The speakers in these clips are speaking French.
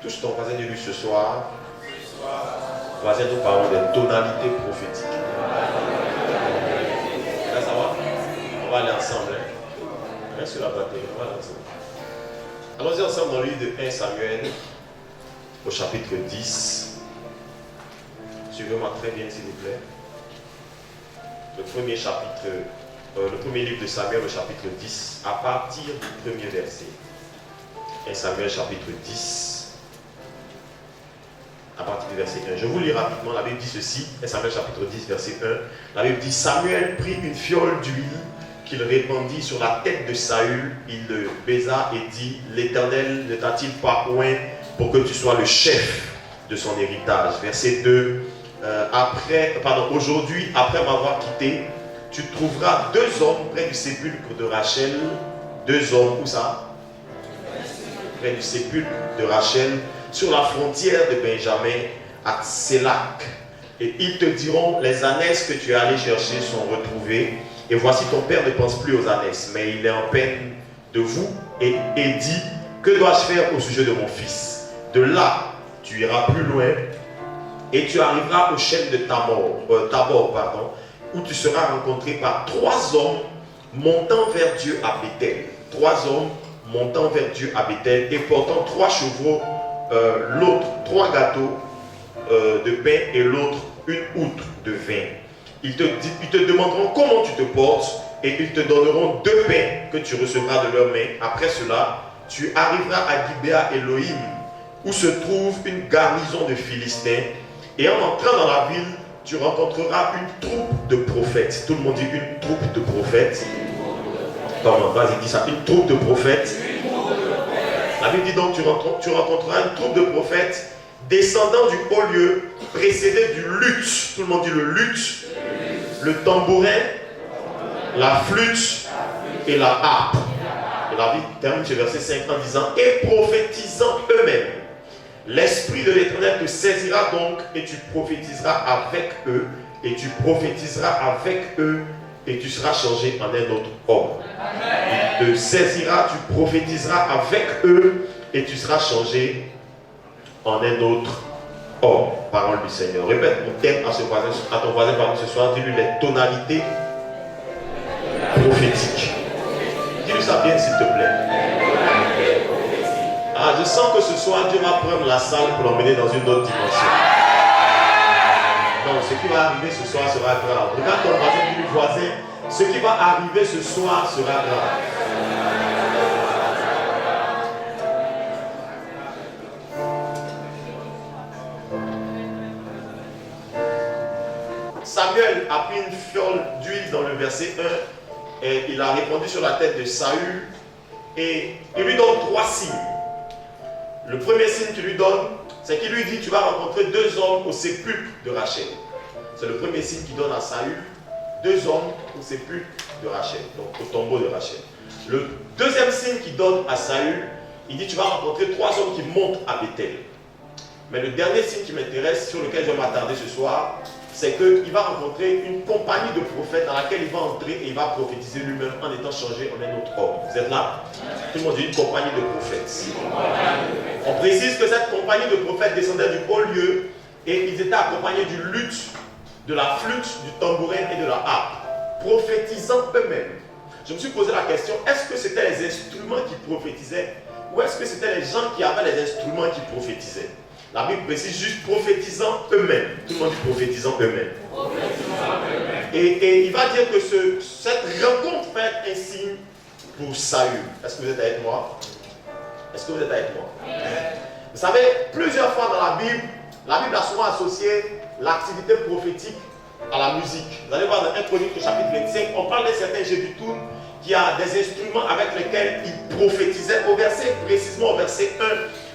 Touche ton voisin de lui ce soir. Voisin, nous parlons des tonalités prophétiques. Là, ça va? On va aller ensemble. Reste sur la batterie, on va aller ensemble. Allons-y ensemble dans le livre de 1 Samuel, au chapitre 10. Suivez-moi très bien, s'il vous plaît. Le premier chapitre, le premier livre de Samuel, au chapitre 10, à partir du premier verset. 1 Samuel, chapitre 10. À partir du verset 1. Je vous lis rapidement. La Bible dit ceci, 1 Samuel chapitre 10, verset 1. La Bible dit: Samuel prit une fiole d'huile qu'il répandit sur la tête de Saül. Il le baisa et dit: L'Éternel ne t'a-t-il pas oint pour que tu sois le chef de son héritage? Verset 2. Aujourd'hui, après m'avoir quitté, tu trouveras 2 hommes près du sépulcre de Rachel. 2 hommes, où ça? Près du sépulcre de Rachel, sur la frontière de Benjamin, à Tselak. Et ils te diront: les ânesses que tu es allé chercher sont retrouvées. Et voici, ton père ne pense plus aux ânesses, mais il est en peine de vous et dit: que dois-je faire au sujet de mon fils? De là, tu iras plus loin et tu arriveras au chêne de Tabor, où tu seras rencontré par 3 hommes montant vers Dieu à Béthel. 3 hommes montant vers Dieu à Béthel et portant 3 chevreaux, l'autre 3 gâteaux de pain et l'autre une outre de vin. Ils te demanderont comment tu te portes et ils te donneront 2 pains que tu recevras de leurs mains. Après cela, tu arriveras à Gibea Elohim, où se trouve une garnison de Philistins. Et en entrant dans la ville, tu rencontreras une troupe de prophètes. Tout le monde dit une troupe de prophètes. Attends, vas-y, dis ça. Une troupe de prophètes. La Bible dit donc: tu rencontreras une troupe de prophètes descendant du haut lieu, précédés du luth. Tout le monde dit le luth, le tambourin, la flûte et la harpe. Et la Bible termine ce verset 5 en disant: et prophétisant eux-mêmes. L'Esprit de l'Éternel te saisira donc, et tu prophétiseras avec eux, et tu prophétiseras avec eux, et tu seras changé en un autre homme. Il te saisira, tu prophétiseras avec eux, et tu seras changé en un autre homme. Parole du Seigneur. Répète mon thème à ton voisin parmi ce soir. Dis-lui les tonalités prophétiques. Dis-lui ça bien, s'il te plaît. Ah, je sens que ce soir, Dieu va prendre la salle pour l'emmener dans une autre dimension. Non, ce qui va arriver ce soir sera grave. Regarde ton voisin, dis-lui: voisin, ce qui va arriver ce soir sera grave. Samuel a pris une fiole d'huile dans le verset 1 et il a répandu sur la tête de Saül et il lui donne 3 signes. Le premier signe qu'il lui donne, c'est qu'il lui dit: tu vas rencontrer 2 hommes au sépulcre de Rachel. C'est le premier signe qu'il donne à Saül. 2 hommes au sépulcre de Rachel, donc au tombeau de Rachel. Le deuxième signe qu'il donne à Saül, il dit: tu vas rencontrer 3 hommes qui montent à Béthel. Mais le dernier signe qui m'intéresse, sur lequel je vais m'attarder ce soir, c'est qu'il va rencontrer une compagnie de prophètes dans laquelle il va entrer et il va prophétiser lui-même en étant changé en un autre homme. Vous êtes là? Tout le monde dit une compagnie de prophètes. On précise que cette compagnie de prophètes descendait du haut lieu et ils étaient accompagnés du luth, de la flûte, du tambourin et de la harpe, prophétisant eux-mêmes. Je me suis posé la question: est-ce que c'était les instruments qui prophétisaient ou est-ce que c'était les gens qui avaient les instruments qui prophétisaient? La Bible précise juste prophétisant eux-mêmes. Tout le monde dit prophétisant eux-mêmes. Et il va dire que cette rencontre fait un signe pour Saül. Est-ce que vous êtes avec moi? Est-ce que vous êtes avec moi? Vous savez, plusieurs fois dans la Bible a souvent associé l'activité prophétique à la musique. Vous allez voir dans 1 Chronique chapitre 25, on parle d'un certain Jéduthun qui a des instruments avec lesquels il prophétisait. Précisément au verset 1,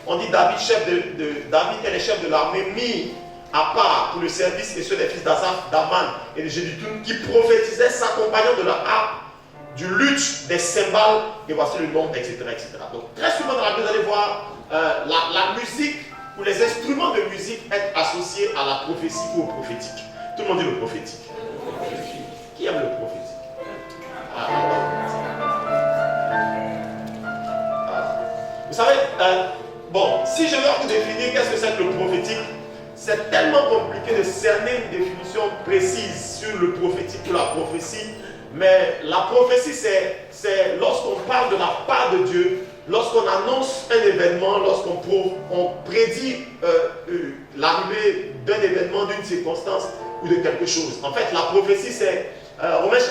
on dit: David et les chefs de l'armée mis à part pour le service et ceux des fils d'Asaph, d'Aman et de Jéduthun qui prophétisaient, s'accompagnant de la harpe, du luth, des cymbales, et voici le nom, etc., etc. Donc très souvent dans la Bible, vous allez voir la musique ou les instruments de musique être associés à la prophétie ou au prophétique. Tout le monde dit le prophétique. Qui aime le prophétique? Vous savez, si je dois vous définir qu'est-ce que c'est que le prophétique, c'est tellement compliqué de cerner une définition précise sur le prophétique ou la prophétie. Mais la prophétie, c'est lorsqu'on parle de la part de Dieu, lorsqu'on annonce un événement, lorsqu'on prédit l'arrivée d'un événement, d'une circonstance ou de quelque chose. En fait, la prophétie, c'est...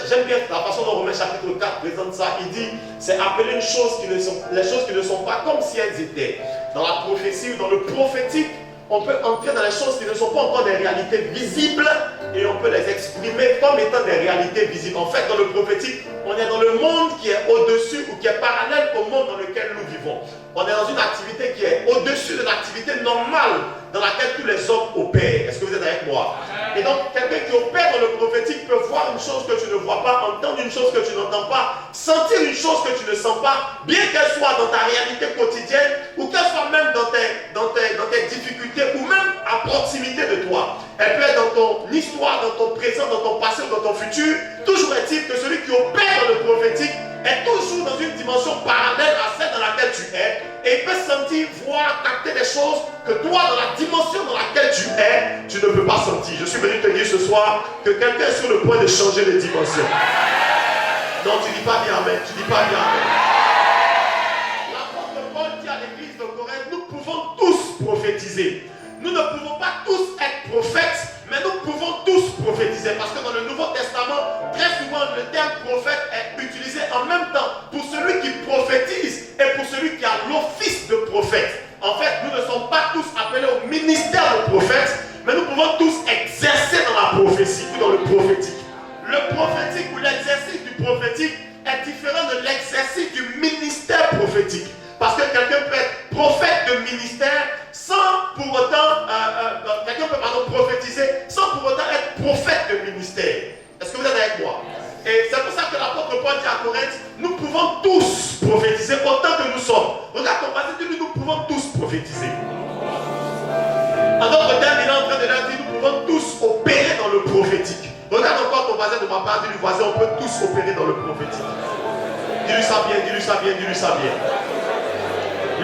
j'aime bien la façon dont Romains chapitre 4 présente ça. Il dit, c'est appeler les choses qui ne sont pas comme si elles étaient. Dans la prophétie ou dans le prophétique, on peut entrer dans les choses qui ne sont pas encore des réalités visibles et on peut les exprimer comme étant des réalités visibles. En fait, dans le prophétique, on est dans le monde qui est au-dessus ou qui est parallèle au monde dans lequel nous vivons. On est dans une activité qui est au-dessus de l'activité normale dans laquelle tous les hommes opèrent. Est-ce que vous êtes avec moi? Et donc, quelqu'un qui opère dans le prophétique peut voir une chose que tu ne vois pas, entendre une chose que tu n'entends pas, sentir une chose que tu ne sens pas, bien qu'elle soit dans ta réalité quotidienne ou qu'elle soit même dans tes difficultés ou même à proximité de toi. Elle peut être dans ton histoire, dans ton présent, dans ton passé ou dans ton futur. Toujours est-il que celui qui opère dans le prophétique est toujours dans une dimension parallèle à celle dans laquelle tu es et il peut sentir, voir, capter des choses que toi, dans la dimension dans laquelle tu es, tu ne peux pas sentir. Je suis venu te dire ce soir que quelqu'un est sur le point de changer de dimension. Non, tu dis pas bien amen, tu dis pas bien amen. L'apôtre Paul dit à l'église de Corinthe, nous pouvons tous prophétiser. Nous ne pouvons pas tous être prophètes, mais nous pouvons tous prophétiser. Parce que dans le Nouveau Testament, très souvent, le terme prophète est utilisé en même temps pour celui qui prophétise et pour celui qui a l'office de prophète. En fait, nous ne sommes pas tous appelés au ministère de prophète, mais nous pouvons tous exercer dans la prophétie ou dans le prophétique. Le prophétique ou l'exercice du prophétique est différent de l'exercice du ministère prophétique. Parce que quelqu'un peut être prophète de ministère sans pour autant, quelqu'un peut prophétiser sans pour autant être prophète de ministère. Est-ce que vous êtes avec moi? Et c'est pour ça que l'apôtre Paul dit à Corinthe, nous pouvons tous prophétiser autant que nous sommes. Regarde ton passé, dis-lui, nous pouvons tous prophétiser. En d'autres termes, il est en train de leur dire, nous pouvons tous opérer dans le prophétique. Regarde encore ton voisin de ma part, dis-lui, voisin, on peut tous opérer dans le prophétique. Dis-lui ça bien, dis-lui ça bien, dis-lui ça bien.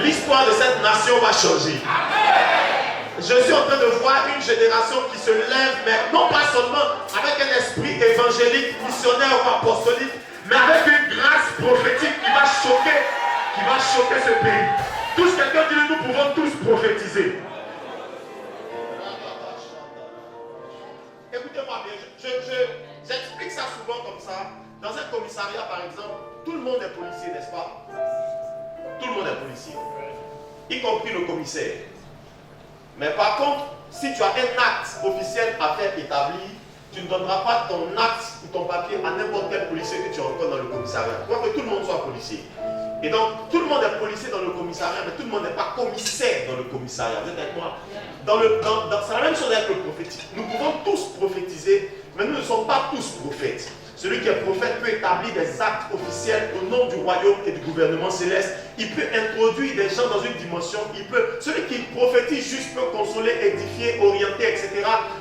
L'histoire de cette nation va changer. Je suis en train de voir une génération qui se lève, mais non pas seulement avec un esprit évangélique, missionnaire ou apostolique, mais avec une grâce prophétique qui va choquer ce pays. Tous quelqu'un dit, nous pouvons tous prophétiser. Écoutez-moi bien, j'explique ça souvent comme ça. Dans un commissariat, par exemple, tout le monde est policier, n'est-ce pas? Tout le monde est policier, y compris le commissaire. Mais par contre, si tu as un acte officiel à faire établir, tu ne donneras pas ton acte ou ton papier à n'importe quel policier que tu rencontres dans le commissariat. Il faut que tout le monde soit policier. Et donc, tout le monde est policier dans le commissariat, mais tout le monde n'est pas commissaire dans le commissariat. Vous êtes avec moi? C'est la même chose avec le prophétique. Nous pouvons tous prophétiser, mais nous ne sommes pas tous prophètes. Celui qui est prophète peut établir des actes officiels au nom du royaume et du gouvernement céleste. Il peut introduire des gens dans une dimension. Celui qui prophétise juste peut consoler, édifier, orienter, etc.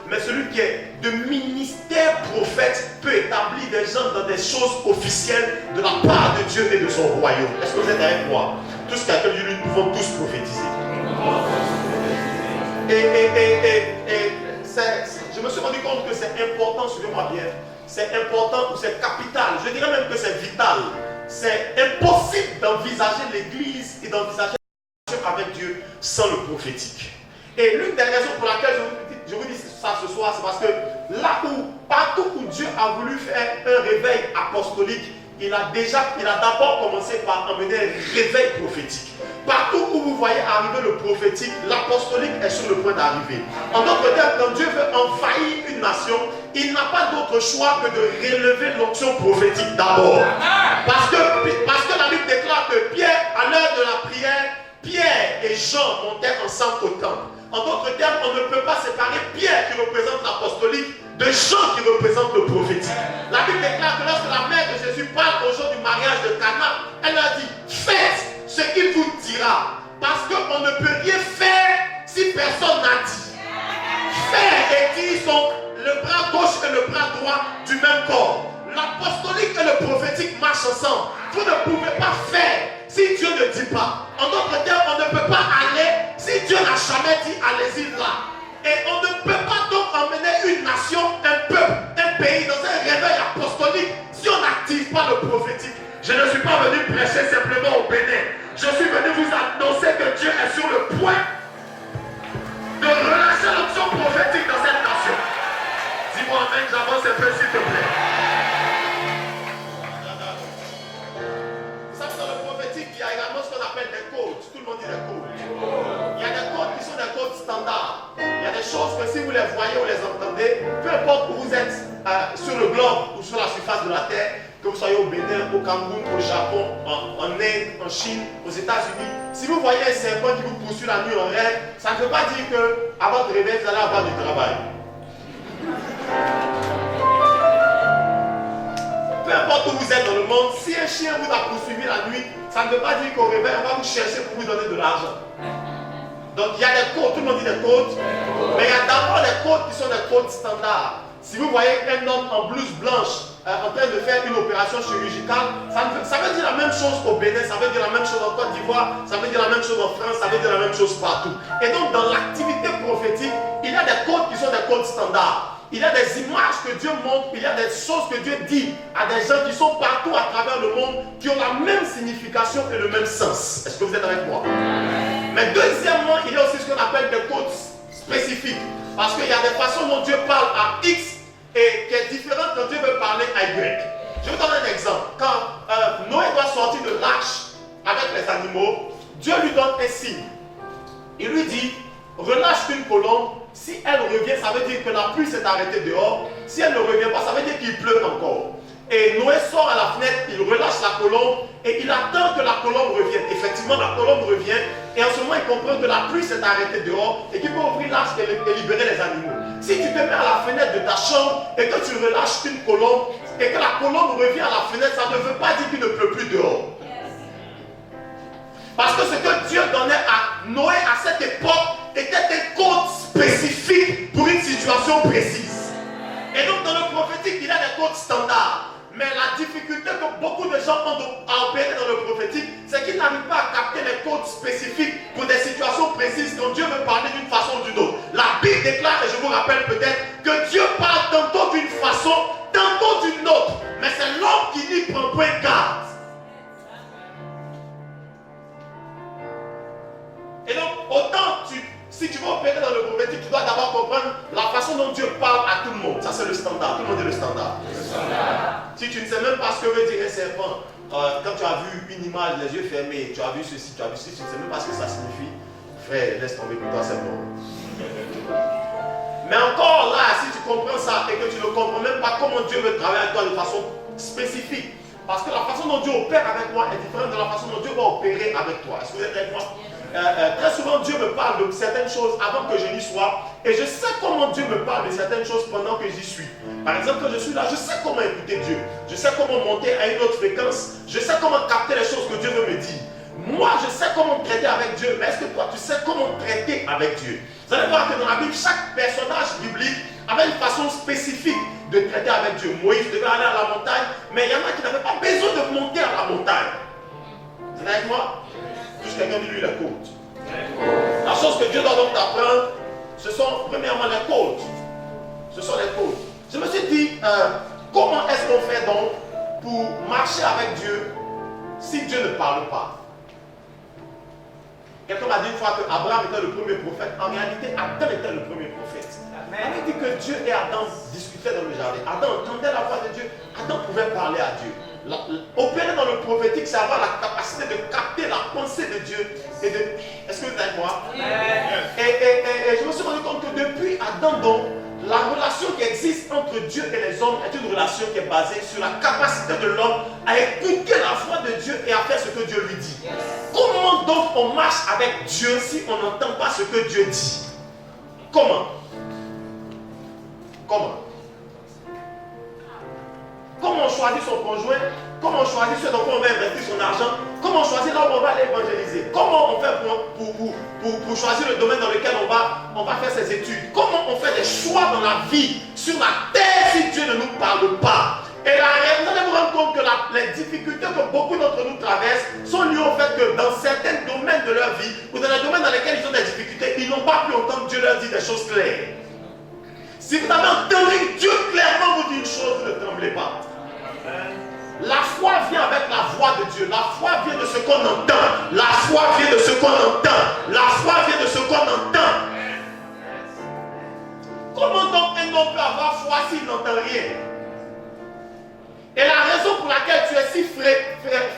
Mais celui qui est de ministère prophète peut établir des gens dans des choses officielles de la part de Dieu et de son royaume. Est-ce que vous êtes avec moi? Tous quelqu'un dit, nous pouvons tous prophétiser. Je me suis rendu compte que c'est important, suivez-moi bien. C'est important ou c'est capital, je dirais même que c'est vital. C'est impossible d'envisager l'Église et d'envisager la relation avec Dieu sans le prophétique. Et l'une des raisons pour laquelle je vous dis ça ce soir, c'est parce que partout où Dieu a voulu faire un réveil apostolique, il a d'abord commencé par emmener un réveil prophétique. Partout où vous voyez arriver le prophétique, l'apostolique est sur le point d'arriver. En d'autres termes, quand Dieu veut envahir une nation, il n'a pas d'autre choix que de relever l'onction prophétique d'abord. Parce que la Bible déclare que Pierre, à l'heure de la prière, Pierre et Jean montaient ensemble au temple. En d'autres termes, on ne peut pas séparer Pierre qui représente l'apostolique de Jean qui représente le prophétique. La Bible déclare que lorsque la mère de Jésus parle au jour du mariage de Cana, elle a dit, faites ce qu'il vous dira, parce qu'on ne peut rien faire si personne n'a dit. Faire et dire sont le bras gauche et le bras droit du même corps. L'apostolique et le prophétique marchent ensemble. Vous ne pouvez pas faire si Dieu ne dit pas. En d'autres termes, on ne peut pas aller Si Dieu n'a jamais dit allez-y là, et on ne peut pas donc emmener une nation, un peuple, un pays dans un réveil apostolique si on n'active pas le prophétique. Je ne suis pas venu prêcher simplement au Bénin. Je suis venu vous annoncer que Dieu est sur le point de relâcher l'option prophétique dans cette nation. Dis-moi amen, j'avance un peu s'il te plaît. Vous savez, dans le prophétique, il y a également ce qu'on appelle des codes. Tout le monde dit des codes. Il y a des codes qui sont des codes standards. Il y a des choses que si vous les voyez ou les entendez, peu importe où vous êtes sur le globe ou sur la surface de la terre, que vous soyez au Bénin, au Cameroun, au Japon, en Inde, en Chine, aux États-Unis, si vous voyez un serpent qui vous poursuit la nuit en rêve, ça ne veut pas dire qu'à votre réveil, vous allez avoir du travail. Peu importe où vous êtes dans le monde, si un chien vous a poursuivi la nuit, ça ne veut pas dire qu'au réveil, on va vous chercher pour vous donner de l'argent. Donc il y a des codes, tout le monde dit des codes, mais il y a d'abord les codes qui sont des codes standards. Si vous voyez un homme en blouse blanche en train de faire une opération chirurgicale, ça veut dire la même chose au Bénin, ça veut dire la même chose en Côte d'Ivoire, ça veut dire la même chose en France, ça veut dire la même chose partout. Et donc dans l'activité prophétique, il y a des codes qui sont des codes standards. Il y a des images que Dieu montre, il y a des choses que Dieu dit à des gens qui sont partout à travers le monde, qui ont la même signification et le même sens. Est-ce que vous êtes avec moi? Mais deuxièmement, il y a aussi ce qu'on appelle des codes spécifiques. Parce qu'il y a des façons dont Dieu parle à X et qui est différente quand Dieu veut parler à Y. Je vous donne un exemple. Quand Noé doit sortir de l'arche avec les animaux, Dieu lui donne un signe. Il lui dit, relâche une colombe. Si elle revient, ça veut dire que la pluie s'est arrêtée dehors. Si elle ne revient pas, ça veut dire qu'il pleut encore. Et Noé sort à la fenêtre, il relâche la colombe et il attend que la colombe revienne. Effectivement, la colombe revient et en ce moment, il comprend que la pluie s'est arrêtée dehors et qu'il peut ouvrir l'arche et libérer les animaux. Si tu te mets à la fenêtre de ta chambre et que tu relâches une colombe et que la colombe revient à la fenêtre, ça ne veut pas dire qu'il ne pleut plus dehors. Parce que ce que Dieu donnait à Noé à cette époque était un code spécifique pour une situation précise. Et donc dans le prophétique, il y a des codes standards. Mais la difficulté que beaucoup de gens ont à opérer dans le prophétique, c'est qu'ils n'arrivent pas à capter les codes spécifiques pour des situations précises quand Dieu veut parler d'une façon ou d'une autre. La Bible déclare, et je vous rappelle peut-être, que Dieu parle tantôt d'une façon, tantôt d'une autre. Mais c'est l'homme qui n'y prend point garde. Et donc, autant si tu veux opérer dans le prophétique, tu dois d'abord comprendre la façon dont Dieu parle à tout le monde. Ça, c'est le standard. Tout le monde est le standard. Si tu ne sais même pas ce que veut dire un serpent, quand tu as vu une image, les yeux fermés, tu as vu ceci, tu as vu ceci, tu ne sais même pas ce que ça signifie, frère, laisse tomber pour toi, c'est bon. Mais encore là, si tu comprends ça et que tu ne comprends même pas comment Dieu veut travailler avec toi de façon spécifique, parce que la façon dont Dieu opère avec moi est différente de la façon dont Dieu va opérer avec toi. Est-ce que vous êtes avec moi? Très souvent Dieu me parle de certaines choses avant que je n'y sois et je sais comment Dieu me parle de certaines choses pendant que j'y suis. Par exemple, quand je suis là, je sais comment écouter Dieu, je sais comment monter à une autre fréquence, je sais comment capter les choses que Dieu veut me dire. Moi, je sais comment traiter avec Dieu, mais est-ce que toi, tu sais comment traiter avec Dieu? Vous allez voir que dans la Bible, chaque personnage biblique avait une façon spécifique de traiter avec Dieu. Moïse devait aller à la montagne, mais il y en a qui n'avaient pas besoin de monter à la montagne. Vous êtes avec moi? Juste quelqu'un dit lui les codes. La chose que Dieu doit donc t'apprendre, ce sont premièrement les codes. Ce sont les codes. Je me suis dit, comment est-ce qu'on fait donc pour marcher avec Dieu si Dieu ne parle pas? Quelqu'un m'a dit une fois que Abraham était le premier prophète. En réalité, Adam était le premier prophète. On avait dit que Dieu et Adam discutaient dans le jardin. Adam entendait la voix de Dieu. Adam pouvait parler à Dieu. Opérer dans le prophétique, c'est avoir la capacité de capter la pensée de Dieu. Est-ce que vous êtes avec moi? Et je me suis rendu compte que depuis Adam, donc, la relation qui existe entre Dieu et les hommes est une relation qui est basée sur la capacité de l'homme à écouter la voix de Dieu et à faire ce que Dieu lui dit. Comment donc on marche avec Dieu si on n'entend pas ce que Dieu dit? Comment? Comment? Comment on choisit son conjoint? Comment on choisit ce dans quoi on va investir son argent? Comment on choisit là où on va aller évangéliser? Comment on fait pour choisir le domaine dans lequel on va faire ses études? Comment on fait des choix dans la vie, sur la terre, si Dieu ne nous parle pas? Et vous allez vous rendre compte que les difficultés que beaucoup d'entre nous traversent sont liées au fait que dans certains domaines de leur vie, ou dans les domaines dans lesquels ils ont des difficultés, ils n'ont pas pu entendre Dieu leur dire des choses claires. Si vous avez entendu Dieu clairement vous dire une chose, ne tremblez pas. La foi vient avec la voix de Dieu. La foi vient de ce qu'on entend. La foi vient de ce qu'on entend. La foi vient de ce qu'on entend. Comment donc un homme peut avoir foi s'il n'entend rien? Et la raison pour laquelle tu es si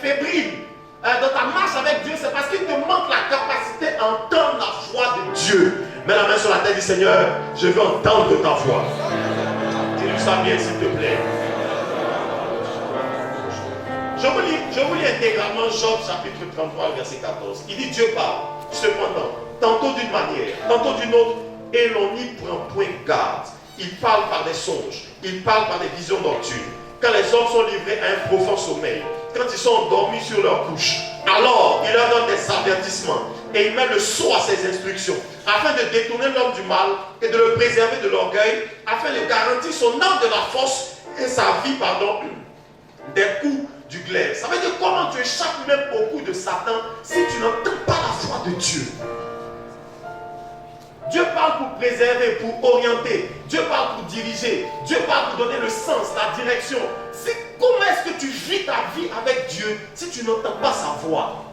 fébrile dans ta marche avec Dieu, c'est parce qu'il te manque la capacité à entendre la voix de Dieu. Mets la main sur la tête, dis Seigneur, je veux entendre ta voix. Dis-lui ça bien s'il te plaît. Je vous lis intégralement Job chapitre 33, verset 14. Il dit Dieu parle, cependant, tantôt d'une manière, tantôt d'une autre, et l'on n'y prend point garde. Il parle par des songes, il parle par des visions nocturnes. Quand les hommes sont livrés à un profond sommeil, quand ils sont endormis sur leur couche, alors il leur donne des avertissements et il met le sceau à ses instructions, afin de détourner l'homme du mal et de le préserver de l'orgueil, afin de garantir son âme de la force et sa vie, des coups du glaive. Ça veut dire comment tu échappes même au coup de Satan si tu n'entends pas la voix de Dieu. Dieu parle pour préserver, pour orienter. Dieu parle pour diriger. Dieu parle pour donner le sens, la direction. Comment est-ce que tu vis ta vie avec Dieu si tu n'entends pas sa voix?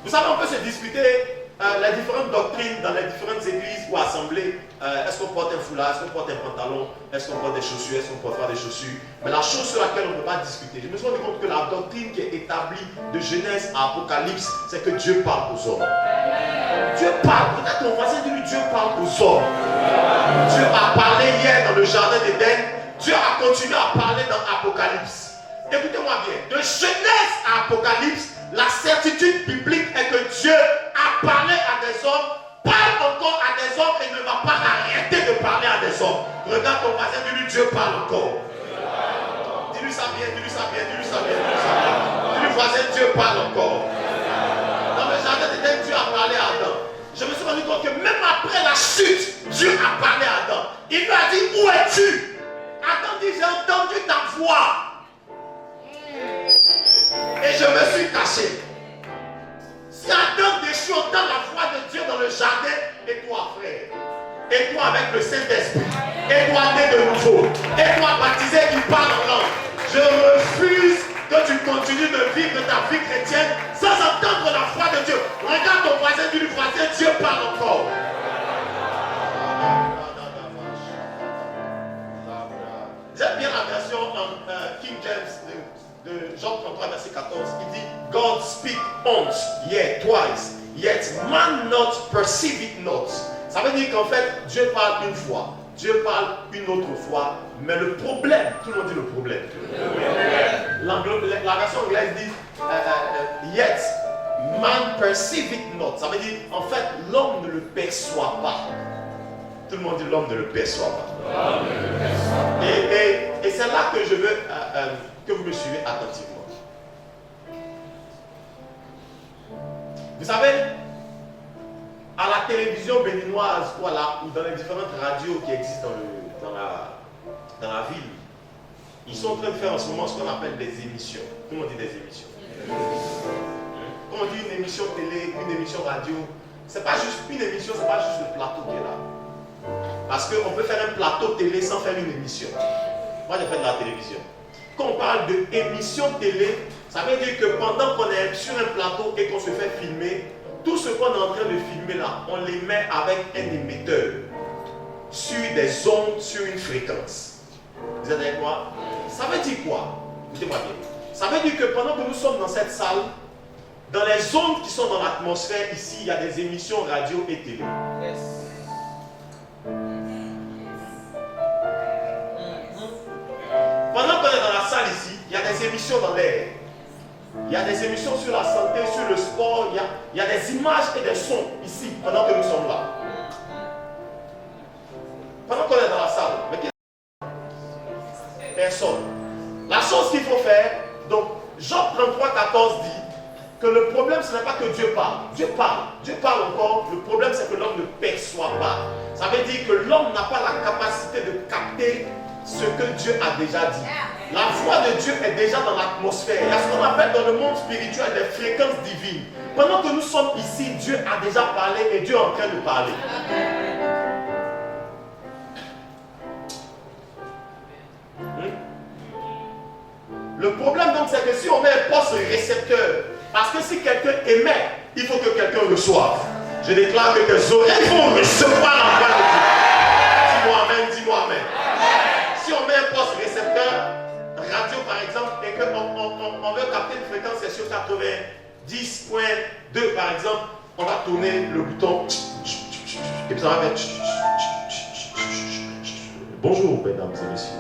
Vous savez, on peut se disputer les différentes doctrines dans les différentes églises ou assemblées. Est-ce qu'on porte un foulard? Est-ce qu'on porte un pantalon? Est-ce qu'on porte des chaussures? Est-ce qu'on porte pas des chaussures? Mais la chose sur laquelle on ne peut pas discuter, je me suis rendu compte que la doctrine qui est établie de Genèse à Apocalypse, c'est que Dieu parle aux hommes. Dieu parle. Peut-être ton voisin dit lui, Dieu parle aux hommes. Dieu a parlé hier dans le jardin d'Éden. Dieu a continué à parler dans Apocalypse. Écoutez-moi bien. De Genèse à Apocalypse, la certitude biblique est que Dieu a parlé à des hommes, parle encore à des hommes et ne va pas arrêter de parler à des hommes. Regarde ton voisin, dis-lui Dieu parle encore. Dis-lui ça bien, dis-lui ça bien, dis-lui ça bien, dis-lui ça bien. Dis-lui voisin, Dieu parle encore. Dans le jardin d'Éden, Dieu a parlé à Adam. Je me suis rendu compte que même après la chute, Dieu a parlé à Adam. Il lui a dit, où es-tu? Adam dit, j'ai entendu ta voix. Et je me suis caché. Si Adam déchu entend la voix de Dieu dans le jardin, et toi frère, et toi avec le Saint-Esprit, et toi né de nouveau, et toi baptisé qui parle en langue, je refuse que tu continues de vivre ta vie chrétienne sans entendre la voix de Dieu. Regarde ton voisin, dis-lui voisin, Dieu parle encore. J'aime bien la version en King James de Jean 33, verset 14. Il dit God speak once, yet twice, yet man not perceive it not. Ça veut dire qu'en fait, Dieu parle une fois, Dieu parle une autre fois, mais le problème, tout le monde dit le problème. La version anglaise dit yet man perceive it not. Ça veut dire en fait, l'homme ne le perçoit pas. Tout le monde dit l'homme ne le perçoit pas. Et c'est là que je veux que vous me suivez attentivement. Vous savez, à la télévision béninoise ou dans les différentes radios qui existent dans la ville, ils sont en train de faire en ce moment ce qu'on appelle des émissions. Tout le monde dit des émissions. Quand on dit une émission télé, une émission radio, c'est pas juste une émission, c'est pas juste le plateau qui est là. Parce qu'on peut faire un plateau télé sans faire une émission. Moi, j'ai fait de la télévision. Quand on parle d'émission télé, ça veut dire que pendant qu'on est sur un plateau et qu'on se fait filmer, tout ce qu'on est en train de filmer là, on les met avec un émetteur sur des ondes, sur une fréquence. Vous êtes avec moi? Ça veut dire quoi? Écoutez-moi bien. Ça veut dire que pendant que nous sommes dans cette salle, dans les ondes qui sont dans l'atmosphère, ici, il y a des émissions radio et télé. Yes. Pendant qu'on est dans la salle ici, il y a des émissions dans l'air. Il y a des émissions sur la santé, sur le sport. Il y a des images et des sons ici, pendant que nous sommes là. Pendant qu'on est dans la salle, mais personne. La chose qu'il faut faire, donc Jean 33, 14 dit que le problème ce n'est pas que Dieu parle. Dieu parle encore. Le problème c'est que l'homme ne perçoit pas. Ça veut dire que l'homme n'a pas la capacité de capter ce ce que Dieu a déjà dit. La voix de Dieu est déjà dans l'atmosphère. Il y a ce qu'on appelle dans le monde spirituel des fréquences divines. Pendant que nous sommes ici, Dieu a déjà parlé et Dieu est en train de parler. Le problème donc c'est que si on met un poste récepteur, parce que si quelqu'un émet, il faut que quelqu'un reçoive. Je déclare que tes oreilles vont recevoir la voix de Dieu. Dis-moi amen, dis-moi amen. Si on met un poste récepteur, radio par exemple, et qu'on veut capter une fréquence qui est sur 90.2 par exemple, on va tourner le bouton et puis ça va faire bonjour mesdames et messieurs.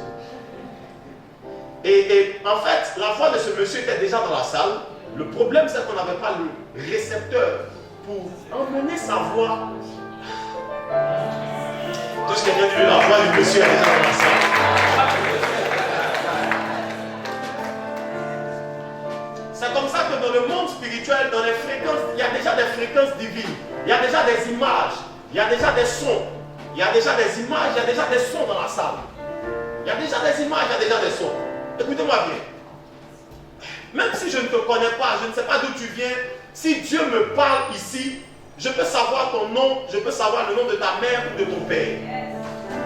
Et en fait, la voix de ce monsieur était déjà dans la salle. Le problème c'est qu'on n'avait pas le récepteur pour emmener sa voix. Tout ce qui vient de lui, la voix du monsieur est déjà dans la salle. C'est comme ça que dans le monde spirituel, dans les fréquences, il y a déjà des fréquences divines. Il y a déjà des images. Il y a déjà des sons. Il y a déjà des images, il y a déjà des sons dans la salle. Il y a déjà des images, il y a déjà des sons. Écoutez-moi bien. Même si je ne te connais pas, je ne sais pas d'où tu viens, si Dieu me parle ici, je peux savoir ton nom, je peux savoir le nom de ta mère ou de ton père.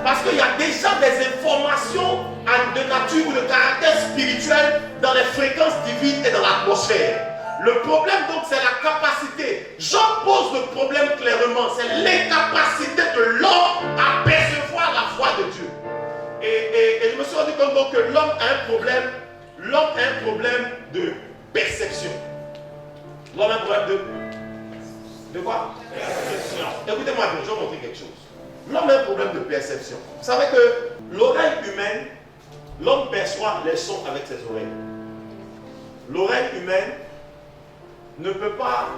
Parce qu'il y a déjà des informations de nature ou de caractère spirituel dans les fréquences divines et dans l'atmosphère. Le problème donc c'est la capacité. Jean pose le problème clairement, c'est l'incapacité de l'homme à percevoir la voix de Dieu. Et je me suis rendu compte donc que l'homme a un problème. L'homme a un problème de perception. L'homme a un problème de quoi? Perception. Écoutez-moi bien, je vais vous montrer quelque chose. L'homme a un problème de perception. Vous savez que l'oreille humaine, l'homme perçoit les sons avec ses oreilles. L'oreille humaine ne peut pas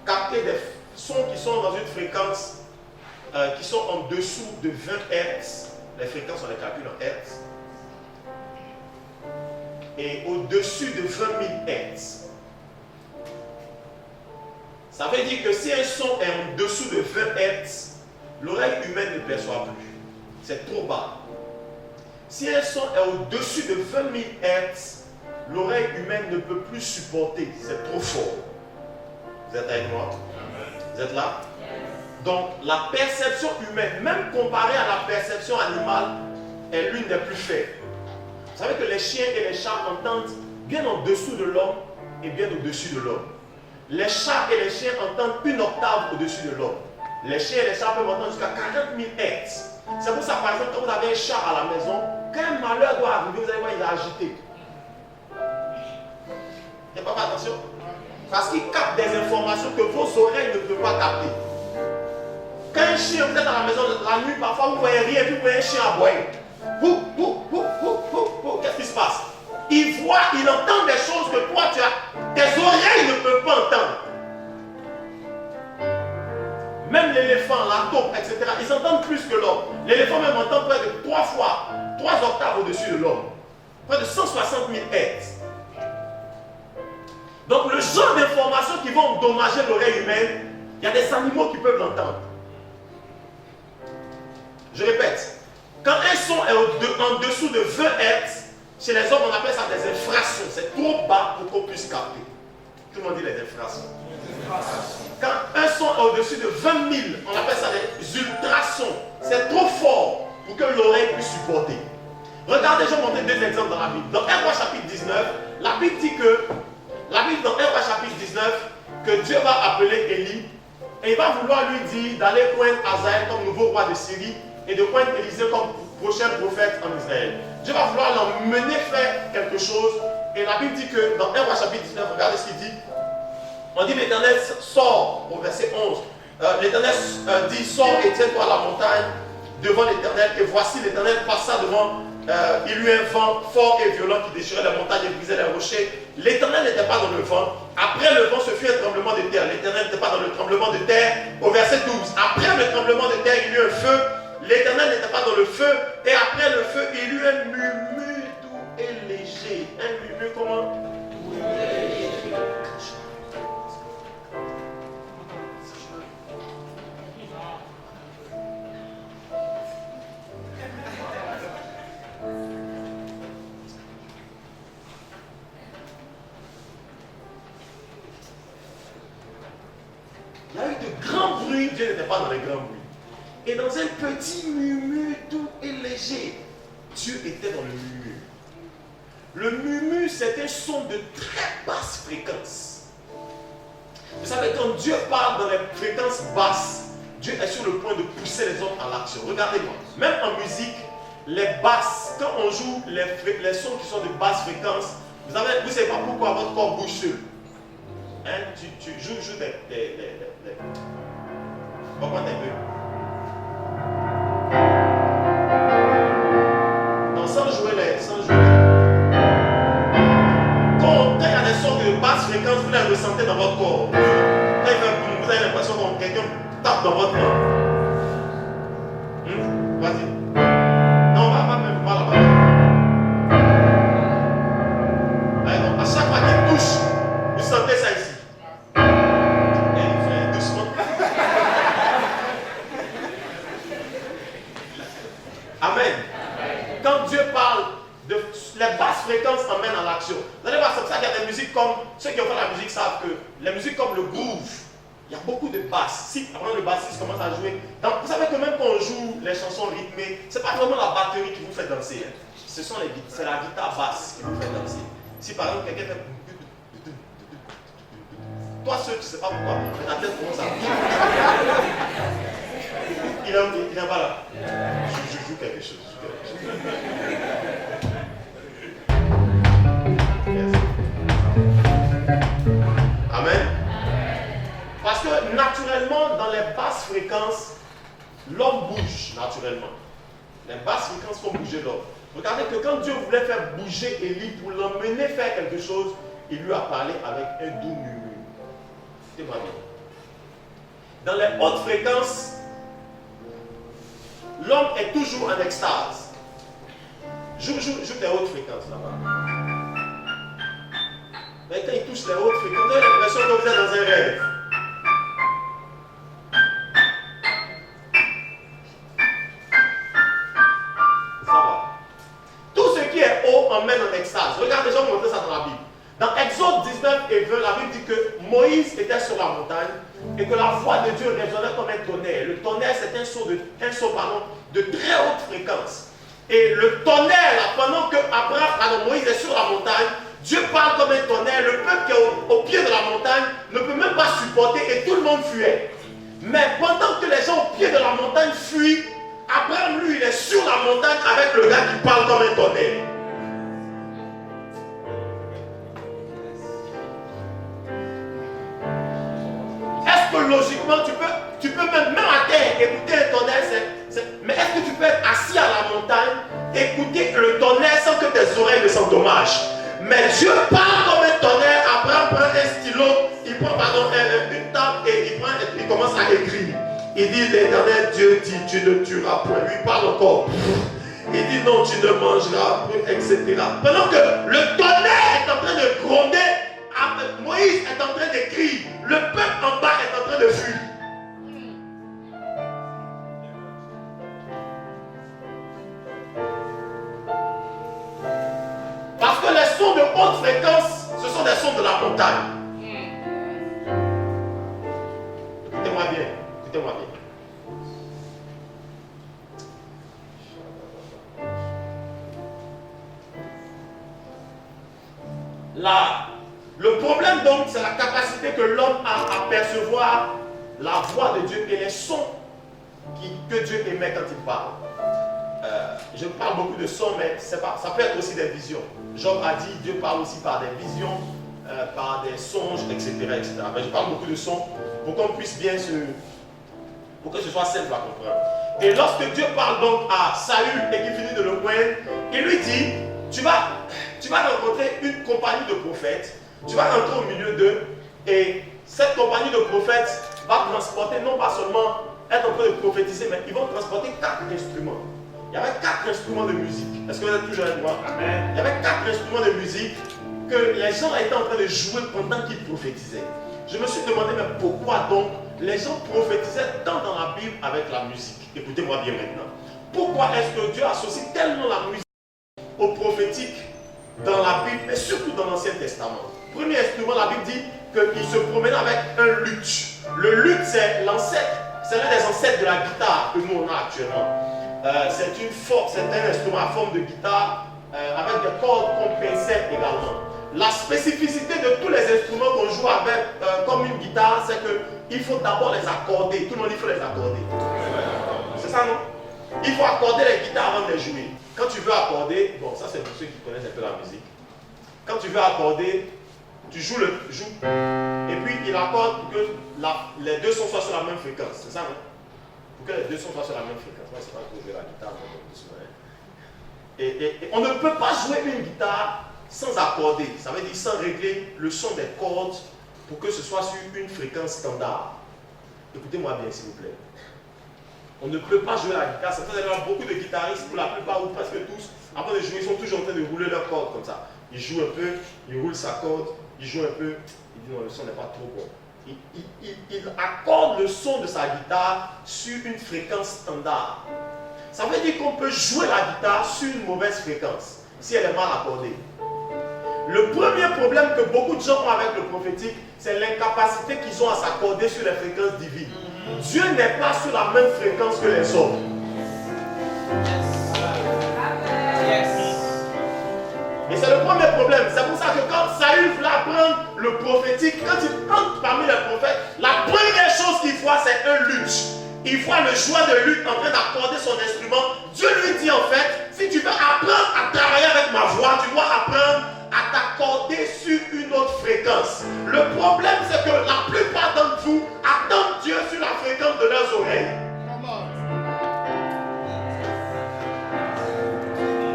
capter des sons qui sont dans une fréquence qui sont en dessous de 20 Hz. Les fréquences, on les calcule en Hz. Et au-dessus de 20 000 Hz. Ça veut dire que si un son est en dessous de 20 Hz, l'oreille humaine ne perçoit plus. C'est trop bas. Si un son est au-dessus de 20 000 Hz, l'oreille humaine ne peut plus supporter. C'est trop fort. Vous êtes avec moi? Vous êtes là? Donc, la perception humaine, même comparée à la perception animale, est l'une des plus faibles. Vous savez que les chiens et les chats entendent bien en dessous de l'homme et bien au-dessus de l'homme. Les chats et les chiens entendent une octave au-dessus de l'homme. Les chiens et les chats peuvent entendre jusqu'à 40 000 Hz. C'est pour ça, par exemple, quand vous avez un chat à la maison, quand un malheur doit arriver, vous allez voir, il est agité. Et pas attention. Parce qu'il capte des informations que vos oreilles ne peuvent pas capter. Quand un chien, vous êtes à la maison la nuit, parfois vous ne voyez rien, puis vous voyez un chien aboyer. Qu'est-ce qui se passe? Il voit, il entend des choses que toi, tes oreilles ne peuvent pas entendre. Même l'éléphant, la taupe, etc., ils entendent plus que l'homme. L'éléphant même entend près de 3 octaves au-dessus de l'homme. Près de 160 000 Hz. Donc le genre d'informations qui vont endommager l'oreille humaine, il y a des animaux qui peuvent l'entendre. Je répète, quand un son est en dessous de 20 Hz, chez les hommes on appelle ça des infrasons. C'est trop bas pour qu'on puisse capter. Tout le monde dit les infrasons. Quand un son est au-dessus de 20 000, on appelle ça des ultrasons. C'est trop fort pour que l'oreille puisse supporter. Regardez, je vais montrer 2 exemples dans la Bible. Dans 1 Roi chapitre 19, la Bible dit que, la Bible dans 1 Roi chapitre 19, que Dieu va appeler Élie et il va vouloir lui dire d'aller poindre Hazaël comme nouveau roi de Syrie et de poindre Élisée comme prochain prophète en Israël. Dieu va vouloir l'emmener faire quelque chose et la Bible dit que dans 1 Roi chapitre 19, regardez ce qu'il dit. On dit l'Éternel sort au verset 11. L'Éternel dit sors et tiens-toi à la montagne devant l'Éternel. Et voici l'Éternel passa devant. Il eut un vent fort et violent qui déchirait les montagnes et brisait les rochers. L'Éternel n'était pas dans le vent. Après le vent, ce fut un tremblement de terre. L'Éternel n'était pas dans le tremblement de terre. Au verset 12. Après le tremblement de terre, il y eut un feu. L'Éternel n'était pas dans le feu. Et après le feu, il y eut un murmure doux et léger. Un murmure comment? Doux et léger. bruits, Dieu n'était pas dans les grands bruits. Et dans un petit murmure doux et léger, Dieu était dans le murmure. Le murmure, c'est un son de très basse fréquence. Vous savez, quand Dieu parle dans les fréquences basses, Dieu est sur le point de pousser les hommes à l'action. Regardez-moi, même en musique, les basses, quand on joue les sons qui sont de basse fréquence, vous ne savez pas pourquoi votre corps bouge seul. Hein? Tu joues des... Pourquoi un peu? Non, sans jouer les... Quand il y a des sons de basse fréquence, vous les ressentez dans votre corps. Quand il fait un boum, vous avez l'impression que quelqu'un tape dans votre main. Vas-y. Non, va même pas là-bas. Alors, à chaque fois qu'il touche, vous sentez ça ici. Et il fait doucement. Amen. Quand Dieu parle, les basses fréquences emmènent à l'action. Vous allez voir, c'est pour ça qu'il y a des musiques comme, ceux qui ont fait la musique savent que les musiques comme le groove, il y a beaucoup de basses. Si après le bassiste commence à jouer, donc, vous savez que même quand on joue les chansons rythmées, ce n'est pas vraiment la batterie qui vous fait danser. Hein. C'est la guitare basse qui vous fait danser. Si par exemple quelqu'un fait... Toi seul, tu ne sais pas pourquoi, mais ta tête commence à bouger. Il n'est pas là. Je joue quelque chose. Yes. Amen. Parce que naturellement, dans les basses fréquences, l'homme bouge naturellement. Les basses fréquences font bouger l'homme. Regardez que quand Dieu voulait faire bouger Élie pour l'emmener faire quelque chose, il lui a parlé avec un doux murmure. Écoutez-moi bien. Dans les hautes fréquences, l'homme est toujours en extase. Joue les hautes fréquences là-bas. Mais quand il touche les hautes fréquences, vous avez l'impression que vous êtes dans un rêve. Ça va. Tout ce qui est haut emmène en extase. Regardez, je vais vous montrer ça dans la Bible. Dans Exode 19 et 20, la Bible dit que Moïse était sur la montagne et que la voix de Dieu résonnait comme un tonnerre. Le tonnerre, c'est un son de très haute fréquence. Et le tonnerre, là, pendant que Moïse est sur la montagne, Dieu parle comme un tonnerre. Le peuple qui est au pied de la montagne ne peut même pas supporter et tout le monde fuyait. Mais pendant que les gens au pied de la montagne fuient, Abraham, lui, il est sur la montagne avec le gars qui parle comme un tonnerre. Est-ce que logiquement, tu peux même à terre écouter un tonnerre, mais est-ce que tu peux être assis à la montagne, écouter le tonnerre sans que tes oreilles ne s'endommagent? Mais Dieu parle comme un tonnerre. Abraham prend un stylo, il prend une table et il commence à écrire. Il dit, l'Éternel Dieu dit, tu ne tueras point. Lui parle encore. Il dit, non, tu ne mangeras point, etc. Pendant que le tonnerre est en train de gronder, Moïse est en train d'écrire. Le peuple en bas est en train de fuir. Parce que les sons de haute fréquence, ce sont des sons de la montagne. Écoutez-moi bien. Écoutez-moi bien. Le problème donc, c'est la capacité que l'homme a à percevoir la voix de Dieu et les sons que Dieu émet quand il parle. Je parle beaucoup de sons, mais ça peut être aussi des visions. Job a dit, Dieu parle aussi par des visions, par des songes, etc., etc. Mais je parle beaucoup de sons pour qu'on puisse bien pour que ce soit simple à comprendre. Et lorsque Dieu parle donc à Saül et qu'il finit de le poindre, il lui dit, tu vas rencontrer une compagnie de prophètes, tu vas rentrer au milieu d'eux, et cette compagnie de prophètes va transporter, non pas seulement être en train de prophétiser, mais ils vont transporter 4 instruments. Il y avait 4 instruments de musique. Est-ce que vous êtes toujours avec moi? Amen. Il y avait 4 instruments de musique que les gens étaient en train de jouer pendant qu'ils prophétisaient. Je me suis demandé, mais pourquoi donc les gens prophétisaient tant dans la Bible avec la musique? Écoutez-moi bien maintenant. Pourquoi est-ce que Dieu associe tellement la musique au prophétique dans la Bible, et surtout dans l'Ancien Testament? Premier instrument, la Bible dit qu'il se promenait avec un luth. Le luth, c'est l'ancêtre C'est l'un des ancêtres de la guitare que nous on a actuellement. C'est un instrument à forme de guitare avec des cordes qu'on pincette également. La spécificité de tous les instruments qu'on joue avec comme une guitare, c'est qu'il faut d'abord les accorder. Tout le monde dit qu'il faut les accorder. C'est ça, non? Il faut accorder les guitares avant de les jouer. Quand tu veux accorder, bon, ça c'est pour ceux qui connaissent un peu la musique. Quand tu veux accorder, tu joues et puis il accorde pour que les deux sons soient sur la même fréquence. C'est ça, non? Pour que les deux sons soient sur la même fréquence. Moi, c'est pas pour jouer la guitare, et on ne peut pas jouer une guitare sans accorder. Ça veut dire sans régler le son des cordes pour que ce soit sur une fréquence standard. Écoutez-moi bien, s'il vous plaît. On ne peut pas jouer la guitare. C'est pour ça qu'il y a beaucoup de guitaristes, pour la plupart ou presque tous, avant de jouer, ils sont toujours en train de rouler leurs cordes comme ça. Ils jouent un peu, ils roulent sa corde, ils jouent un peu, ils disent non, le son n'est pas trop bon. Il accorde le son de sa guitare sur une fréquence standard. Ça veut dire qu'on peut jouer la guitare sur une mauvaise fréquence, si elle est mal accordée. Le premier problème que beaucoup de gens ont avec le prophétique, c'est l'incapacité qu'ils ont à s'accorder sur les fréquences divines. Dieu n'est pas sur la même fréquence que les hommes. Et c'est le premier problème. C'est pour ça que quand Saül voulait apprendre le prophétique, quand il entre parmi les prophètes, la première chose qu'il voit, c'est un luth. Il voit le joueur de luth en train d'accorder son instrument. Dieu lui dit en fait, si tu veux apprendre à travailler avec ma voix, tu dois apprendre à t'accorder sur une autre fréquence. Le problème, c'est que la plupart d'entre vous attendent Dieu sur la fréquence de leurs oreilles.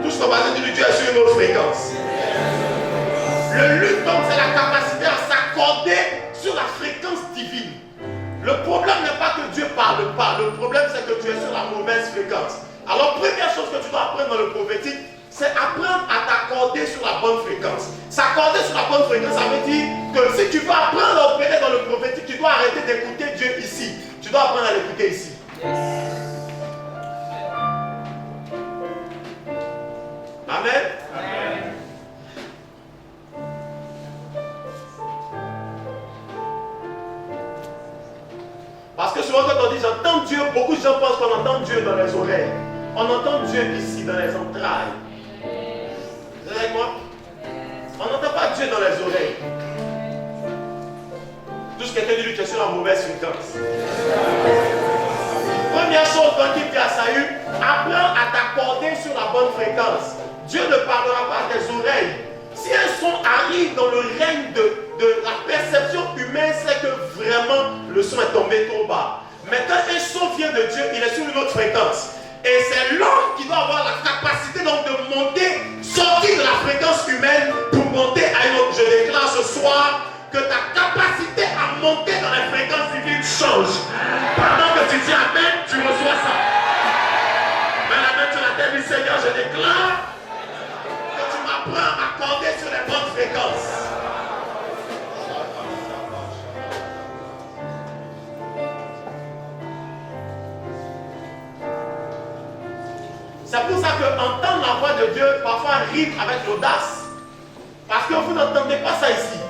Tout ce qu'on va dire de Dieu est sur une autre fréquence. Le luth, donc, c'est la capacité à s'accorder sur la fréquence divine. Le problème n'est pas que Dieu parle pas. Le problème, c'est que tu es sur la mauvaise fréquence. Alors, première chose que tu dois apprendre dans le prophétique, c'est apprendre à t'accorder sur la bonne fréquence. S'accorder sur la bonne fréquence, ça veut dire que si tu veux apprendre à opérer dans le prophétique, tu dois arrêter d'écouter Dieu ici. Tu dois apprendre à l'écouter ici. Amen. Amen. Parce que souvent quand on dit j'entends Dieu, beaucoup de gens pensent qu'on entend Dieu dans les oreilles. On entend Dieu ici, dans les entrailles. Vous êtes avec moi? On n'entend pas Dieu dans les oreilles. Tout ce quelqu'un dit, tu es sur la mauvaise fréquence. Première chose, quand il dit à Saül, apprends à t'accorder sur la bonne fréquence. Dieu ne parlera pas à tes oreilles. Si un son arrive dans le règne de la perception humaine, c'est que vraiment le son est tombé trop bas. Mais quand un son vient de Dieu, il est sur une autre fréquence. Et c'est l'homme qui doit avoir la capacité donc de monter, sortir de la fréquence humaine pour monter à une autre. Je déclare ce soir que ta capacité à monter dans les fréquences divines change. Pendant que tu dis Amen, tu reçois ça. Mais la main sur la tête du Seigneur, je déclare que tu m'apprends à accorder sur les bonnes fréquences. C'est pour ça qu'entendre la voix de Dieu parfois rime avec l'audace. Parce que vous n'entendez pas ça ici.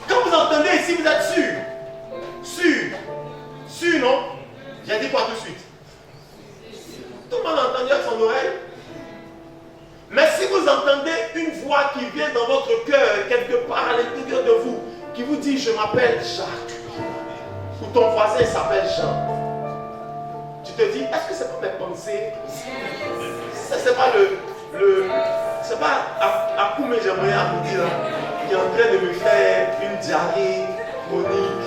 Quand vous entendez ici, vous êtes sûr. Sûr. Sûr, non? J'ai dit quoi tout de suite? Tout le monde a entendu avec son oreille. Mais si vous entendez une voix qui vient dans votre cœur, quelque part à l'intérieur de vous, qui vous dit, je m'appelle Jacques, ou ton voisin s'appelle Jean, tu te dis, est-ce que c'est pas mes pensées? C'est pas c'est pas Akoumé, j'aimerais vous dire, qui est en train de me faire une diarrhée chronique,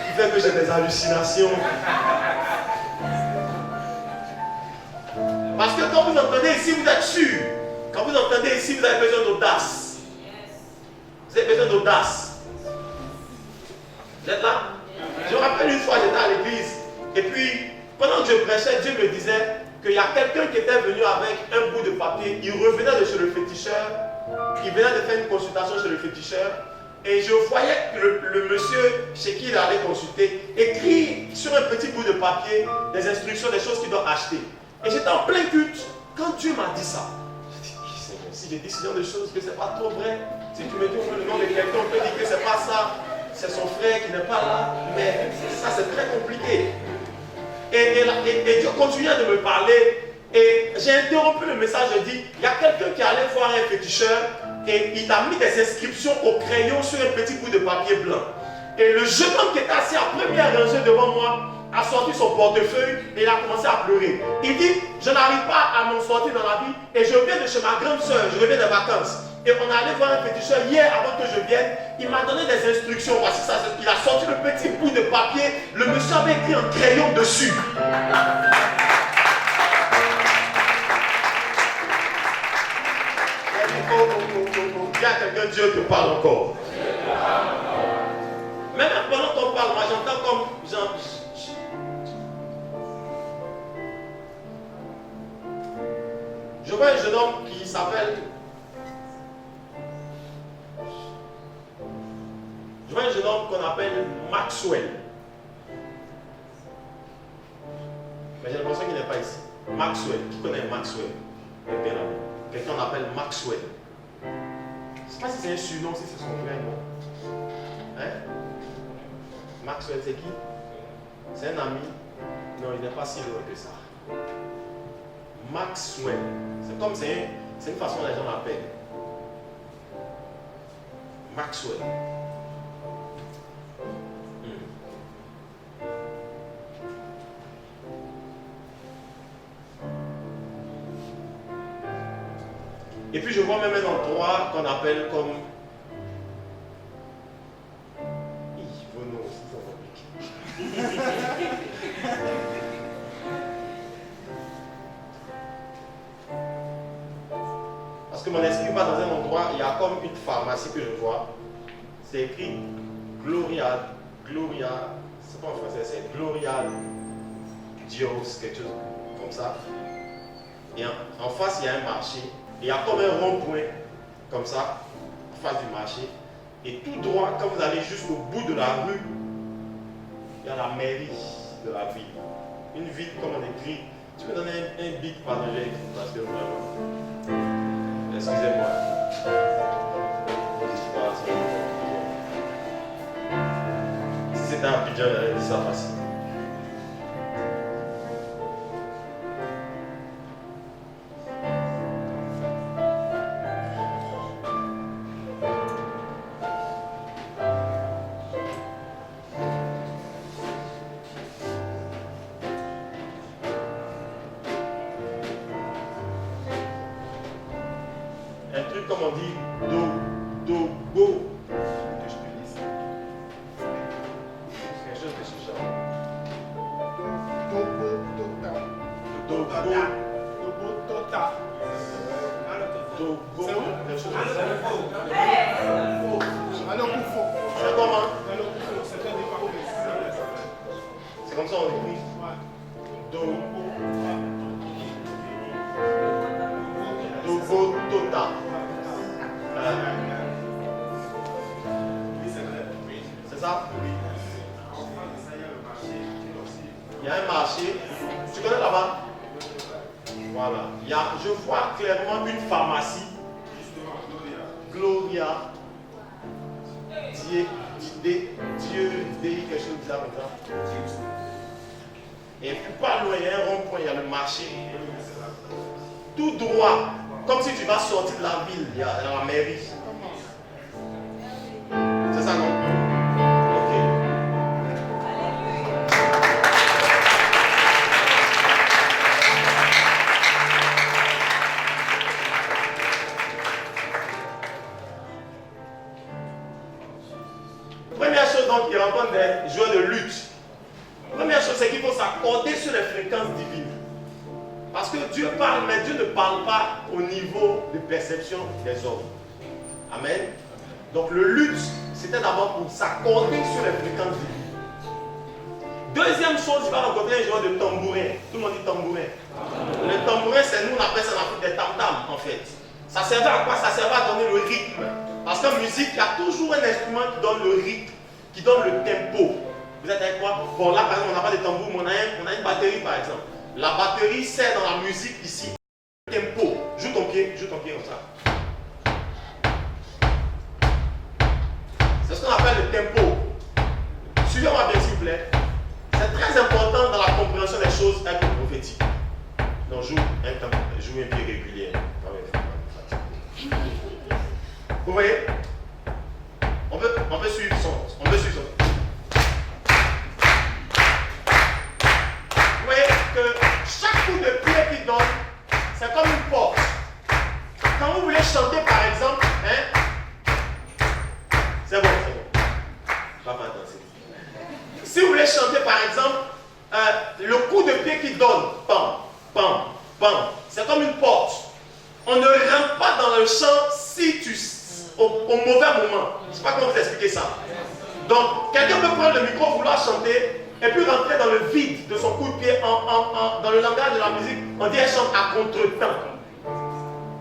qui fait que j'ai des hallucinations. Parce que quand vous entendez ici, vous êtes sûr. Quand vous entendez ici, vous avez besoin d'audace. Vous avez besoin d'audace. Vous êtes là? Je me rappelle une fois, j'étais à l'église, et puis, pendant que je prêchais, Dieu me disait qu'il y a quelqu'un qui était venu avec un bout de papier. Il revenait de chez le féticheur. Il venait de faire une consultation chez le féticheur. Et je voyais le monsieur chez qui il allait consulter écrit sur un petit bout de papier des instructions, des choses qu'il doit acheter. Et j'étais en plein culte quand Dieu m'a dit ça. J'ai dit, Seigneur, si j'ai dit ce genre de choses, que ce n'est pas trop vrai. Si tu me dis le nom de quelqu'un, on peut dire que ce n'est pas ça. C'est son frère qui n'est pas là. Mais ça, c'est très compliqué. Et Dieu continuait de me parler. Et j'ai interrompu le message. J'ai dit, il y a quelqu'un qui allait voir un féticheur et il a mis des inscriptions au crayon sur un petit bout de papier blanc. Et le jeune homme qui était assis à première rangée devant moi a sorti son portefeuille et il a commencé à pleurer. Il dit, je n'arrive pas à m'en sortir dans la vie et je viens de chez ma grande soeur, je reviens des vacances. Et on est allé voir un féticheur hier avant que je vienne. Il m'a donné des instructions parce qu'il a sorti le petit bout de papier. Le monsieur avait écrit en crayon dessus. Il y a quelqu'un, Dieu te parle encore. Même pendant qu'on parle, moi j'entends comme je vois un jeune homme qui s'appelle. Je vois un jeune homme qu'on appelle Maxwell. Mais j'ai l'impression qu'il n'est pas ici. Maxwell. Qui connaît Maxwell? Quelqu'un l'appelle Maxwell. Je ne sais pas si c'est un surnom, si c'est son vrai nom. Hein? Maxwell, c'est qui? C'est un ami? Non, il n'est pas si loin que ça. Maxwell. C'est comme c'est une façon dont les gens l'appellent. Maxwell. Et puis je vois même un endroit qu'on appelle comme. Vos noms aussi sont compliqués. Parce que mon esprit va dans un endroit, il y a comme une pharmacie que je vois. C'est écrit Gloria, c'est pas en français, c'est Gloria Dios, quelque chose comme ça. Et en face, il y a un marché. Il y a comme un rond-point, comme ça, en face du marché. Et tout droit, quand vous allez jusqu'au bout de la rue, il y a la mairie de la ville. Une ville comme on écrit. Tu peux donner un big panoramique parce que vraiment. Excusez-moi. Si c'était un Abidjan, j'aurais dit ça facile. Et puis pas loin, il y a un rond-point, il y a le marché. Tout droit, comme si tu vas sortir de la ville, il y a la mairie. C'est ça, non? Ok. Première chose, donc, il rencontre des joueurs de lutte. Première chose, c'est qu'il faut s'accorder sur les fréquences divines. Parce que Dieu parle, mais Dieu ne parle pas au niveau de perception des hommes. Amen. Donc le lutte, c'était d'abord pour s'accorder sur les fréquences divines. Deuxième chose, il va rencontrer un joueur de tambourin. Tout le monde dit tambourin. Le tambourin, c'est nous, on appelle ça des tam-tams en fait. Ça servait à quoi? Ça servait à donner le rythme. Parce qu'en musique, il y a toujours un instrument qui donne le rythme, qui donne le tempo. Vous êtes avec moi? Bon, là, par exemple, on n'a pas de tambour, mais on a une batterie, par exemple. La batterie sert dans la musique ici. Tempo. Joue ton pied comme ça. C'est ce qu'on appelle le tempo. Suivez-moi bien, s'il vous plaît. C'est très très important dans la compréhension des choses avec le prophétique. Donc, joue un pied régulier. Vous voyez? On peut suivre son. Vous voyez que chaque coup de pied qu'il donne, c'est comme une porte. Quand vous voulez chanter par exemple, c'est bon. Pas attention. Si vous voulez chanter par exemple, le coup de pied qu'il donne, pam, pam, pam, c'est comme une porte. On ne rentre pas dans le chant au mauvais moment. Je ne sais pas comment vous expliquer ça. Donc, quelqu'un peut prendre le micro, vouloir chanter, et puis rentrer dans le vide de son coup de pied. Dans le langage de la musique, on dit qu'elle chante à contre-temps.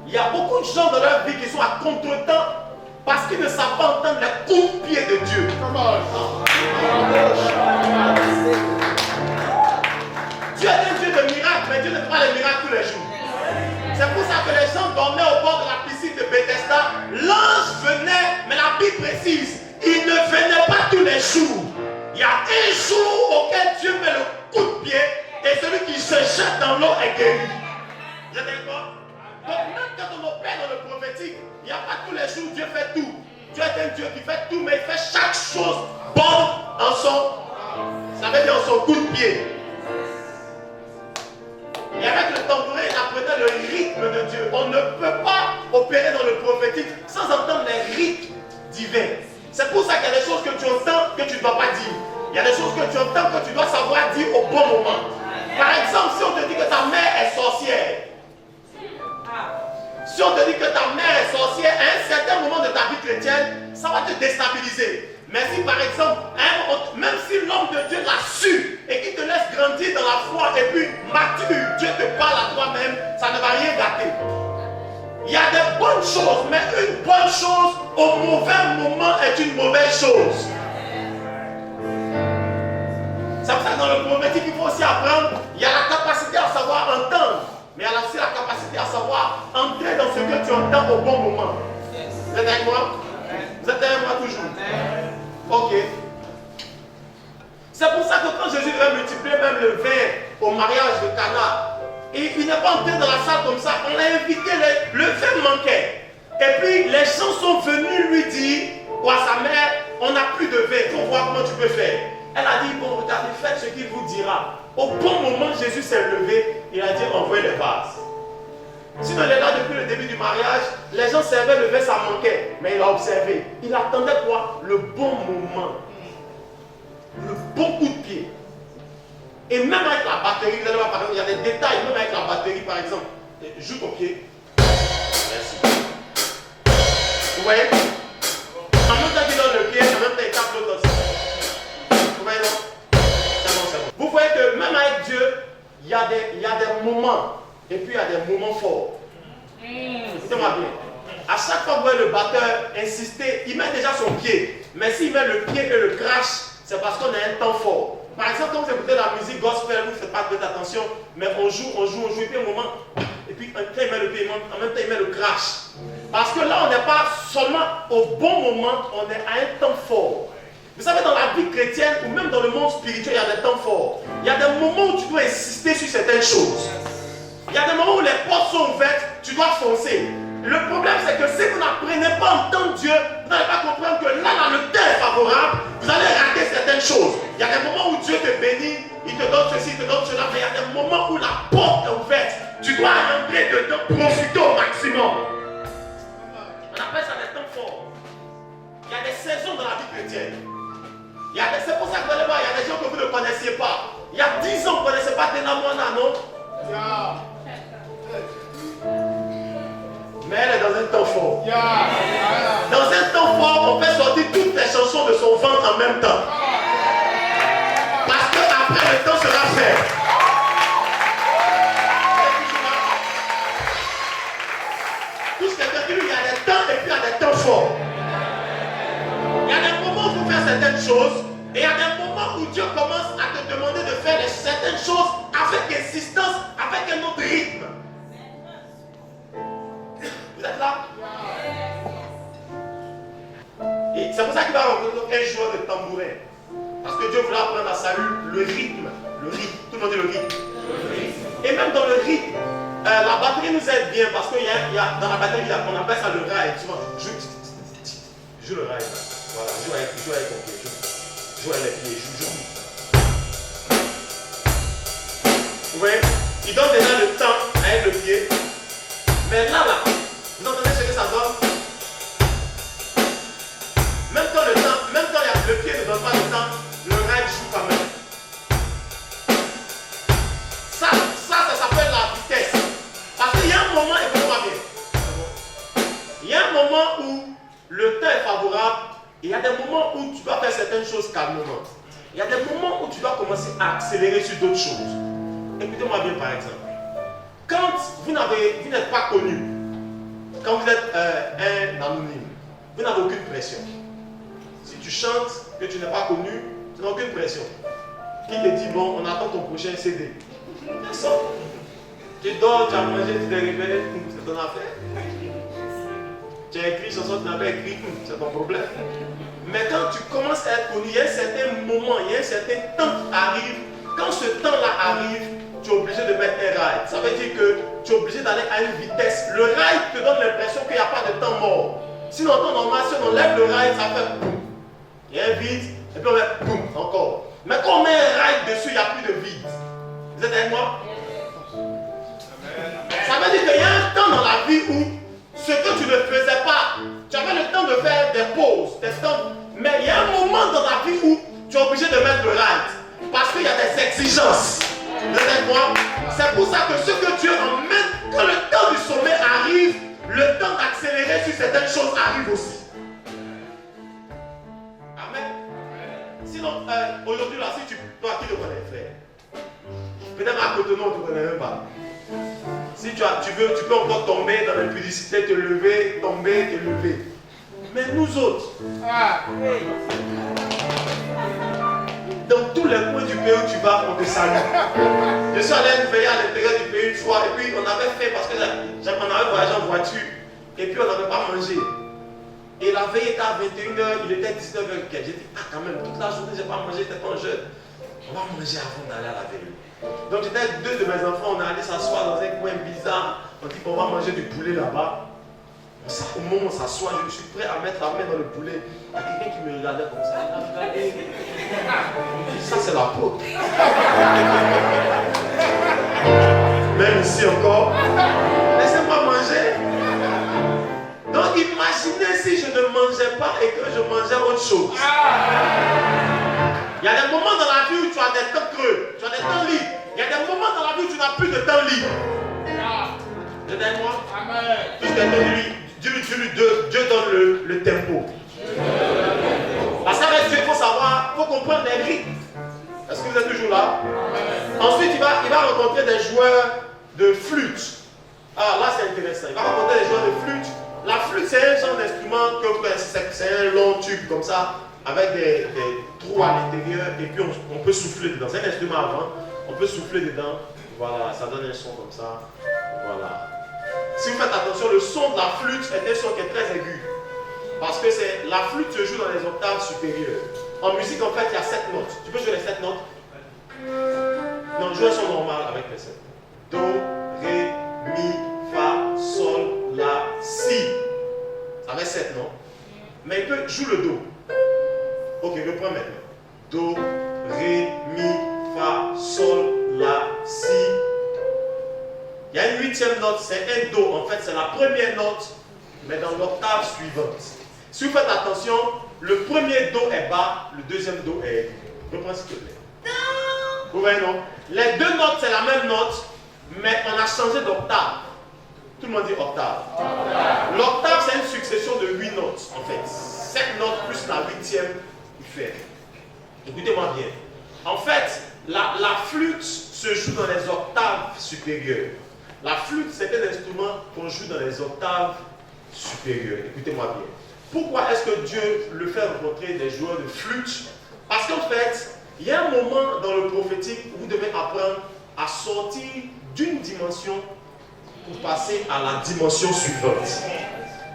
Il y a beaucoup de gens dans leur vie qui sont à contre-temps parce qu'ils ne savent pas entendre les coups de pied de Dieu. Dieu est un Dieu de miracles, mais Dieu ne fait pas les miracles tous les jours. C'est pour ça que les gens dormaient au bord de la piscine de Bethesda. L'ange venait, mais la Bible précise, il ne venait pas tous les jours. Il y a un jour auquel Dieu met le coup de pied et celui qui se jette dans l'eau est guéri. Vous êtes d'accord? Donc même quand on opère dans le prophétique, il n'y a pas tous les jours Dieu fait tout. Dieu est un Dieu qui fait tout, mais il fait chaque chose bonne en ça veut dire en son coup de pied. Et avec le tambourin, il apprenait le rythme de Dieu. On ne peut pas opérer dans le prophétique sans entendre les rythmes divins. C'est pour ça qu'il y a des choses que tu entends que tu ne dois pas dire. Il y a des choses que tu entends que tu dois savoir dire au bon moment. Par exemple, si on te dit que ta mère est sorcière, si on te dit que ta mère est sorcière, à un certain moment de ta vie chrétienne, ça va te déstabiliser. Mais si par exemple, même si l'homme de Dieu l'a su et qu'il te laisse grandir dans la foi et puis mature, Dieu te parle à toi-même, ça ne va rien gâter. Il y a des bonnes choses, mais une bonne chose au mauvais moment est une mauvaise chose. C'est pour ça que dans le prophétique, il faut aussi apprendre, il y a la capacité à savoir entendre, mais il y a aussi la capacité à savoir entrer dans ce que tu entends au bon moment. Vous êtes avec moi? Vous êtes avec moi toujours? Ok. C'est pour ça que quand Jésus devait multiplier même le vin au mariage de Cana, et il n'est pas entré dans la salle comme ça, on l'a invité, le vin manquait. Et puis les gens sont venus lui dire, ou à sa mère, on n'a plus de vin, il faut voir comment tu peux faire. Elle a dit, bon regardez, faites ce qu'il vous dira. Au bon moment, Jésus s'est levé, il a dit, envoyez les vases. Sinon, il est là depuis le début du mariage, les gens servaient le vin, ça manquait. Mais il a observé. Il attendait quoi? Le bon moment. Le bon coup de pied. Et même avec la batterie, vous allez voir, par exemple, il y a des détails, même avec la batterie, par exemple. Joue ton pied. Merci. Vous voyez? En même temps qu'il donne le pied, en même temps il tape l'autre aussi. Vous voyez, non? C'est bon, c'est bon. Vous voyez que même avec Dieu, il y a des moments. Et puis il y a des moments forts. Écoutez-moi bien. À chaque fois que vous voyez le batteur insister, il met déjà son pied. Mais s'il met le pied et le crash, c'est parce qu'on a un temps fort. Par exemple, quand vous écoutez la musique gospel, vous ne faites pas très attention, mais on joue, et puis un moment, et puis quand il met le pied, en même temps il met le crash. Parce que là, on n'est pas seulement au bon moment, on est à un temps fort. Vous savez, dans la vie chrétienne, ou même dans le monde spirituel, il y a des temps forts. Il y a des moments où tu dois insister sur certaines choses. Il y a des moments où les portes sont ouvertes, tu dois foncer. Le problème, c'est que si vous n'apprenez pas à entendre Dieu, vous n'allez pas comprendre que là, le temps est favorable, vous allez rater certaines choses. Il y a des moments où Dieu te bénit, il te donne ceci, il te donne cela, mais il y a des moments où la porte est ouverte. Tu dois rentrer dedans, profiter au maximum. On appelle ça des temps forts. Il y a des saisons dans la vie chrétienne. C'est pour ça que vous allez voir, il y a des gens que vous ne connaissiez pas. Il y a 10 ans, vous ne connaissez pas Tenamona, non? Mais elle est dans un temps fort. Dans un temps fort, on fait sortir toutes les chansons de son ventre en même temps. Parce qu'après, le temps sera fait. Tout ce qui est il y a des temps et puis il y a des temps forts. Il y a des moments où il faut faire certaines choses. Et il y a des moments où Dieu commence à te demander de faire certaines choses avec insistance, avec un autre rythme. Vous êtes là? Et c'est pour ça qu'il va rencontrer un joueur de tambourin. Parce que Dieu voulait apprendre à Saül, le rythme. Le rythme. Tout le monde dit le rythme. Et même dans le rythme, la batterie nous aide bien parce qu'il y a dans la batterie, on appelle ça le rail. Tu vois, joue le rail. Voilà, joue avec ton pied. Joue avec les pieds. Joue. Vous voyez, il donne déjà le temps avec le pied. Mais là, vous entendez ce que ça donne? Même quand le pied ne donne pas le temps, le rail joue quand même. Ça s'appelle la vitesse. Parce qu'il y a un moment, écoutez-moi bien. Il y a un moment où le temps est favorable et il y a des moments où tu dois faire certaines choses calmement. Il y a des moments où tu dois commencer à accélérer sur d'autres choses. Écoutez-moi bien par exemple. Quand vous n'êtes pas connu, quand vous êtes un anonyme, vous n'avez aucune pression. Si tu chantes que tu n'es pas connu, tu n'as aucune pression. Qui te dit, bon, on attend ton prochain CD? Personne. Tu dors, tu as mangé, tu t'es réveillé, c'est ton affaire. Tu as écrit sur tu n'as pas écrit, c'est ton problème. Mais quand tu commences à être connu, il y a un certain moment, il y a un certain temps qui arrive. Quand ce temps-là arrive, tu es obligé de mettre un rail. Ça veut dire que tu es obligé d'aller à une vitesse. Le rail te donne l'impression qu'il n'y a pas de temps mort. Sinon, en temps normal, si on enlève le rail, ça fait boum. Il y a un vide, et puis on met boum, encore. Mais quand on met un rail dessus, il n'y a plus de vide. Vous êtes avec moi? Ça veut dire qu'il y a un temps dans la vie où ce que tu ne faisais pas, tu avais le temps de faire des pauses, des temps. Mais il y a un moment dans la vie où tu es obligé de mettre le rail. Parce qu'il y a des exigences. Vous êtes avec moi? C'est pour ça que ce que Dieu emmène, quand le temps du sommet arrive, le temps d'accélérer sur certaines choses arrive aussi. Amen. Sinon, aujourd'hui, là, si toi qui le connais, frère, peut-être à côté de nous, on ne te connaît même pas. Si tu peux encore tomber dans l'impudicité, te lever, tomber, te lever. Mais nous autres, dans tous les coins du pays où tu vas, on te salue. Je suis allé à une veillée à l'intérieur du pays une fois, et puis on avait fait, parce qu'on avait voyagé en voiture, et puis on n'avait pas mangé. Et la veille était à 21h, il était 19h. J'ai dit, quand même, toute la journée, je n'ai pas mangé, j'étais pas jeune. On va manger avant d'aller à la veille. Donc j'étais avec deux de mes enfants, on est allé s'asseoir dans un coin bizarre. On dit qu'on va manger du poulet là-bas. Au moment où on s'assoit, je suis prêt à mettre la main dans le poulet. Il y a quelqu'un qui me regardait comme ça. Il a regardé. Ça, c'est la peau. Même ici encore. Laissez-moi manger. Donc imaginez si je ne mangeais pas et que je mangeais autre chose. Il y a des moments dans la vie où tu as des temps creux, tu as des temps libres. Il y a des moments dans la vie où tu n'as plus de temps libre. Vous êtes avec moi? Amen. Dieu donne le tempo. Parce qu'avec Dieu, il faut savoir, il faut comprendre les rythmes. Est-ce que vous êtes toujours là? Amen. Ensuite, il va rencontrer des joueurs de flûte. Ah, là c'est intéressant. Il va rencontrer des joueurs de flûte. La flûte, c'est un genre d'instrument que vous connaissez, c'est un long tube comme ça, avec des trous à l'intérieur, et puis on peut souffler dedans. C'est un instrument avant, on peut souffler dedans. Voilà, ça donne un son comme ça. Voilà. Si vous faites attention, le son de la flûte est un son qui est très aigu. Parce que la flûte se joue dans les octaves supérieures. En musique, en fait, il y a 7 notes. Tu peux jouer les 7 notes? Non, joue un son normal avec les 7. Do, ré, mi, fa, sol, la, si. Ça fait 7, non? Mais il peut jouer le do. Ok, je reprends maintenant. Do, ré, mi, fa, sol, la, si. Il y a une 8e note, c'est un do. En fait, c'est la première note, mais dans l'octave suivante. Si vous faites attention, le premier do est bas, le deuxième do est aigu. Reprends s'il te plaît. Vous voyez, non? Les deux notes, c'est la même note, mais on a changé d'octave. Tout le monde dit octave. L'octave, c'est une succession de 8 notes, en fait. 7 notes plus la 8e qui fait. Écoutez-moi bien. En fait, la flûte se joue dans les octaves supérieures. La flûte, c'est un instrument qu'on joue dans les octaves supérieures. Écoutez-moi bien. Pourquoi est-ce que Dieu le fait rencontrer des joueurs de flûte? Parce qu'en fait, il y a un moment dans le prophétique où vous devez apprendre à sortir d'une dimension pour passer à la dimension suivante.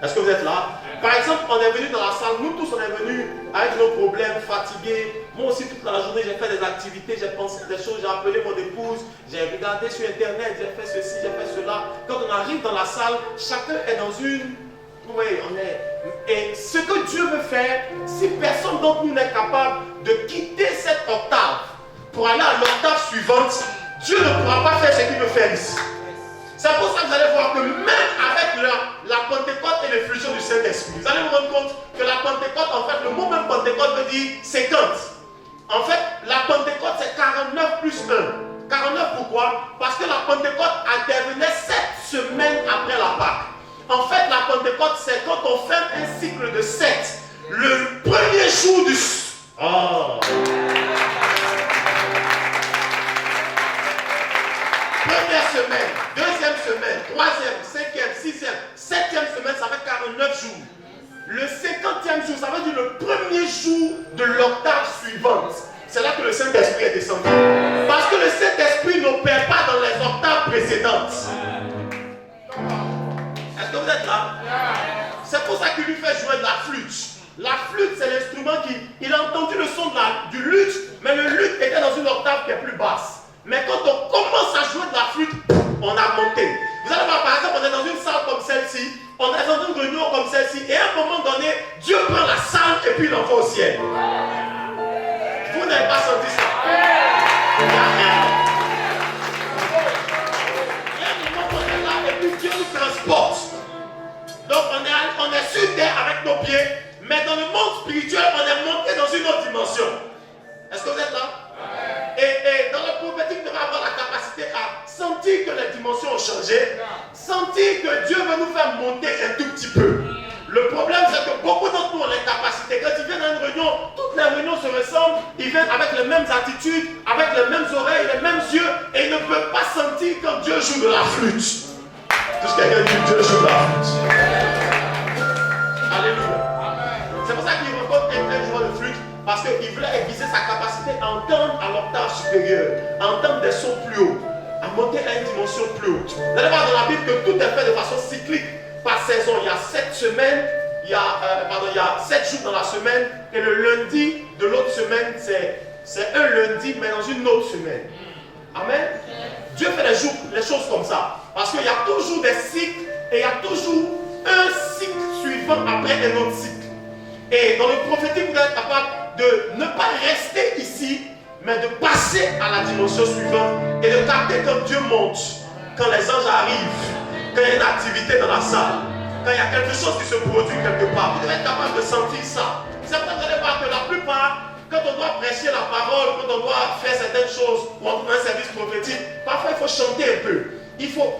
Est-ce que vous êtes là? Par exemple, on est venu dans la salle, nous tous on est venus avec nos problèmes, fatigués, Moi aussi, toute la journée, j'ai fait des activités, j'ai pensé à des choses, j'ai appelé mon épouse, j'ai regardé sur Internet, j'ai fait ceci, j'ai fait cela. Quand on arrive dans la salle, chacun est dans une... Oui, on est... Et ce que Dieu veut faire, si personne d'entre nous n'est capable de quitter cette octave pour aller à l'octave suivante, Dieu ne pourra pas faire ce qu'il veut faire ici. C'est pour ça que vous allez voir que même avec la Pentecôte et l'effusion du Saint-Esprit, vous allez vous rendre compte que la Pentecôte, en fait, le mot même Pentecôte veut dire 50. En fait, la Pentecôte, c'est 49 plus 1. 49 pourquoi? Parce que la Pentecôte intervenait 7 semaines après la Pâque. En fait, la Pentecôte, c'est quand on fait un cycle de 7. Le premier jour du... Oh. Première semaine, deuxième semaine, troisième, cinquième, sixième, septième semaine, ça fait 49 jours. Le 50e jour, ça veut dire le premier jour de l'octave suivante. C'est là que le Saint-Esprit est descendu. Parce que le Saint-Esprit n'opère pas dans les octaves précédentes. Est-ce que vous êtes là? C'est pour ça qu'il lui fait jouer de la flûte. La flûte, c'est l'instrument qui... Il a entendu le son du luth, mais le luth était dans une octave qui est plus basse. Mais quand on commence à jouer de la flûte, on a monté. Vous allez voir, par exemple, on est dans une salle comme celle-ci, on est dans une réunion comme celle-ci, et à un moment donné, Dieu prend la salle et puis il l'envoie au ciel. Vous n'avez pas senti ça? Il y a un moment où on est là et puis Dieu nous transporte. Donc on est sur terre avec nos pieds, mais dans le monde spirituel, on est monté dans une autre dimension. Est-ce que vous êtes là? Et dans le prophétique, on va avoir la capacité à sentir que les dimensions ont changé, sentir que Dieu veut nous faire monter un tout petit peu. Le problème, c'est que beaucoup d'entre nous ont les capacités. Quand ils viennent à une réunion, toutes les réunions se ressemblent, ils viennent avec les mêmes attitudes, avec les mêmes oreilles, les mêmes yeux, et ils ne peuvent pas sentir quand Dieu joue de la flûte. Tout ce quelqu'un dit, Dieu joue de la flûte. Alléluia. C'est pour ça qu'il rencontre un joueur de flûte. Parce qu'il voulait aiguiser sa capacité à entendre à l'octave supérieure, à entendre des sons plus hauts, à monter à une dimension plus haute. Vous allez voir dans la Bible que tout est fait de façon cyclique, par saison. Il y a 7 semaines, il y a 7 jours dans la semaine, et le lundi de l'autre semaine, c'est un lundi, mais dans une autre semaine. Amen. Dieu fait les choses comme ça. Parce qu'il y a toujours des cycles, et il y a toujours un cycle suivant après un autre cycle. Et dans le prophétique, vous êtes capable de ne pas rester ici, mais de passer à la dimension suivante et de capter quand Dieu monte, quand les anges arrivent, quand il y a une activité dans la salle, quand il y a quelque chose qui se produit quelque part. Vous devez être capable de sentir ça. C'est pour ça que vous allez voir que la plupart, quand on doit prêcher la parole, quand on doit faire certaines choses, ou en un service prophétique, parfois il faut chanter un peu.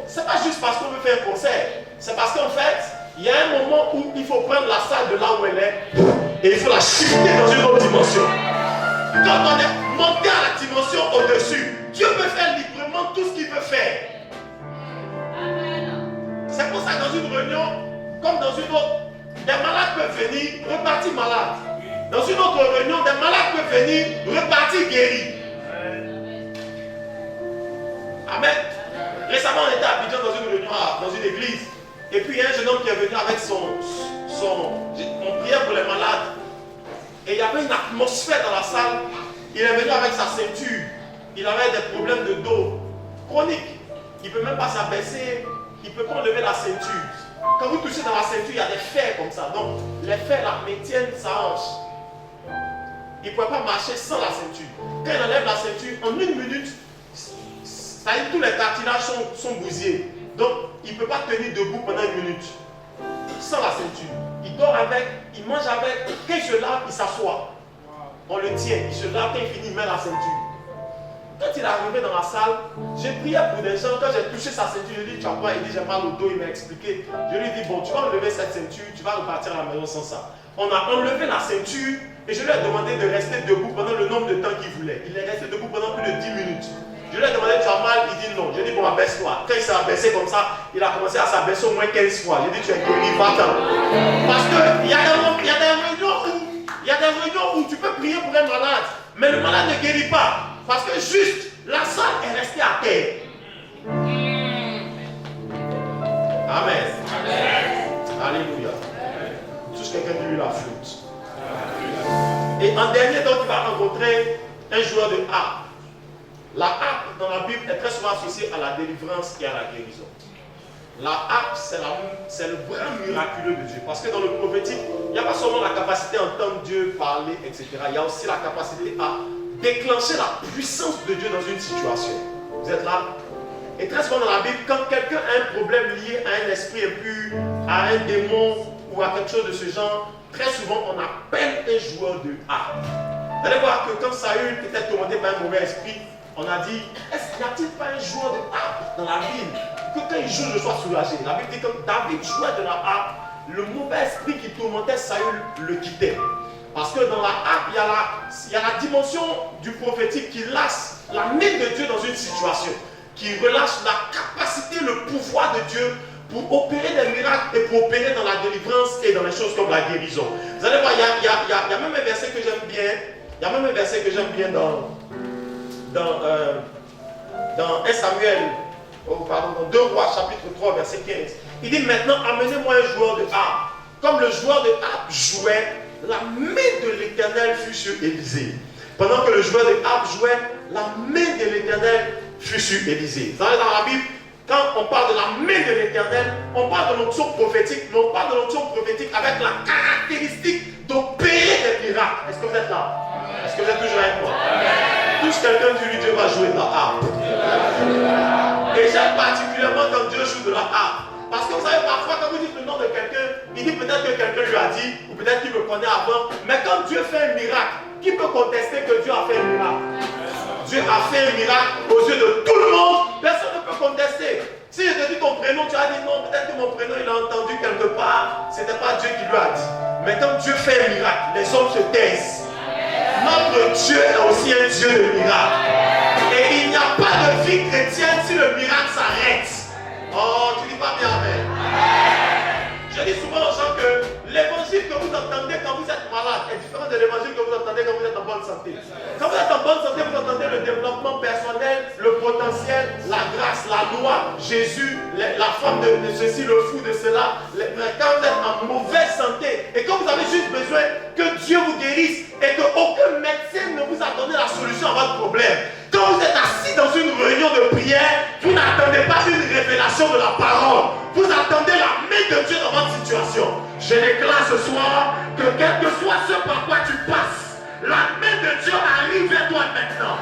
C'est pas juste parce qu'on veut faire un concert, c'est parce qu'en fait, il y a un moment où il faut prendre la salle de là où elle est et il faut la shifter dans une autre dimension. Quand on est monté à la dimension au-dessus, Dieu peut faire librement tout ce qu'il veut faire. C'est pour ça que dans une réunion, comme dans une autre, des malades peuvent venir, repartir malades. Dans une autre réunion, des malades peuvent venir, repartir guéris. Amen. Récemment, on était à Abidjan dans une réunion, dans une église. Et puis il y a un jeune homme qui est venu avec on priait pour les malades. Et il y avait une atmosphère dans la salle. Il est venu avec sa ceinture. Il avait des problèmes de dos chroniques. Il ne peut même pas s'abaisser. Il ne peut pas enlever la ceinture. Quand vous touchez dans la ceinture, il y a des fers comme ça. Donc les fers là maintiennent sa hanche. Il ne pouvait pas marcher sans la ceinture. Quand il enlève la ceinture, en une minute, ça y est, tous les cartilages sont bousillés. Donc, il ne peut pas tenir debout pendant une minute. Sans la ceinture. Il dort avec, il mange avec. Quand il se lave, il s'assoit. On le tient. Il se lave, quand il finit, il met la ceinture. Quand il est arrivé dans la salle, j'ai prié pour des gens. Quand j'ai touché sa ceinture, je lui ai dit, tu as quoi? Il dit, j'ai mal au dos. Il m'a expliqué. Je lui ai dit, bon, tu vas enlever cette ceinture, tu vas repartir à la maison sans ça. On a enlevé la ceinture et je lui ai demandé de rester debout pendant le nombre de temps qu'il voulait. Il est resté debout pendant plus de 10 minutes. Je lui ai demandé, tu as mal? Il dit non. Je lui ai dit, bon, abaisse-toi. Quand il s'est abaissé comme ça, il a commencé à s'abaisser au moins 15 fois. J'ai dit, tu es guéri, va-t'en. Parce qu'il y a des réunions où tu peux prier pour un malade, mais le malade ne guérit pas. Parce que juste, la salle est restée à terre. Amen. Alléluia. Touche quelqu'un qui lui la flûte. Et en dernier, donc, il va rencontrer un joueur de harpe. La harpe dans la Bible est très souvent associée à la délivrance et à la guérison. La harpe, c'est le bras miraculeux de Dieu. Parce que dans le prophétique, il n'y a pas seulement la capacité à entendre Dieu parler, etc. Il y a aussi la capacité à déclencher la puissance de Dieu dans une situation. Vous êtes là? Et très souvent dans la Bible, quand quelqu'un a un problème lié à un esprit impur, à un démon ou à quelque chose de ce genre, très souvent on appelle un joueur de harpe. Vous allez voir que quand Saül était tourmenté par un mauvais esprit, on a dit, est-ce qu'il n'y a-t-il pas un joueur de harpe dans la Bible? Que quand il joue, je sois soulagé. La Bible dit que David jouait de la harpe, le mauvais esprit qui tourmentait Saül le quittait. Parce que dans la harpe, il y a la dimension du prophétique qui lâche la main de Dieu dans une situation, qui relâche la capacité, le pouvoir de Dieu pour opérer des miracles et pour opérer dans la délivrance et dans les choses comme la guérison. Vous allez voir, il y a même un verset que j'aime bien. Il y a même un verset que j'aime bien dans 1 Samuel, dans 2 Rois, chapitre 3, verset 15. Il dit maintenant, amenez-moi un joueur de harpe. Comme le joueur de harpe jouait, la main de l'Éternel fut sur Élisée. Pendant que le joueur de harpe jouait, la main de l'Éternel fut sur Élisée. Vous savez, dans la Bible, quand on parle de la main de l'Éternel, on parle de l'onction prophétique, mais on parle de l'onction prophétique avec la caractéristique d'opérer des miracles. Est-ce que vous êtes là? Est-ce que vous êtes toujours avec moi? Touche quelqu'un, Dieu va jouer de la harpe. Et j'aime particulièrement quand Dieu joue de la harpe. Parce que vous savez, parfois, quand vous dites le nom de quelqu'un, il dit peut-être que quelqu'un lui a dit, ou peut-être qu'il me connaît avant. Mais quand Dieu fait un miracle, qui peut contester que Dieu a fait un miracle? Dieu a fait un miracle aux yeux de tout le monde. Personne ne peut contester. Si je te dis ton prénom, tu as dit non, peut-être que mon prénom, il a entendu quelque part. Ce n'était pas Dieu qui lui a dit. Mais quand Dieu fait un miracle, les hommes se taisent. Notre Dieu est aussi un Dieu de miracles. Et il n'y a pas de vie chrétienne si le miracle s'arrête. Oh, tu dis pas bien amen. Je dis souvent aux gens que l'évangile que vous entendez quand vous êtes malade est différent de l'évangile que vous entendez quand vous êtes en bonne santé. Quand vous êtes en bonne santé, vous entendez le développement personnel, le potentiel, la grâce, la loi, Jésus, la femme de ceci, le fou de cela. Quand vous êtes en mauvaise santé et quand vous avez juste besoin que Dieu vous guérisse et qu'aucun médecin ne vous a donné la solution à votre problème. Quand vous êtes assis dans une réunion de prière, vous n'attendez pas une révélation de la parole. Vous attendez la main de Dieu dans votre situation. Je déclare ce soir que quel que soit ce par quoi tu passes, la main de Dieu arrive vers toi maintenant.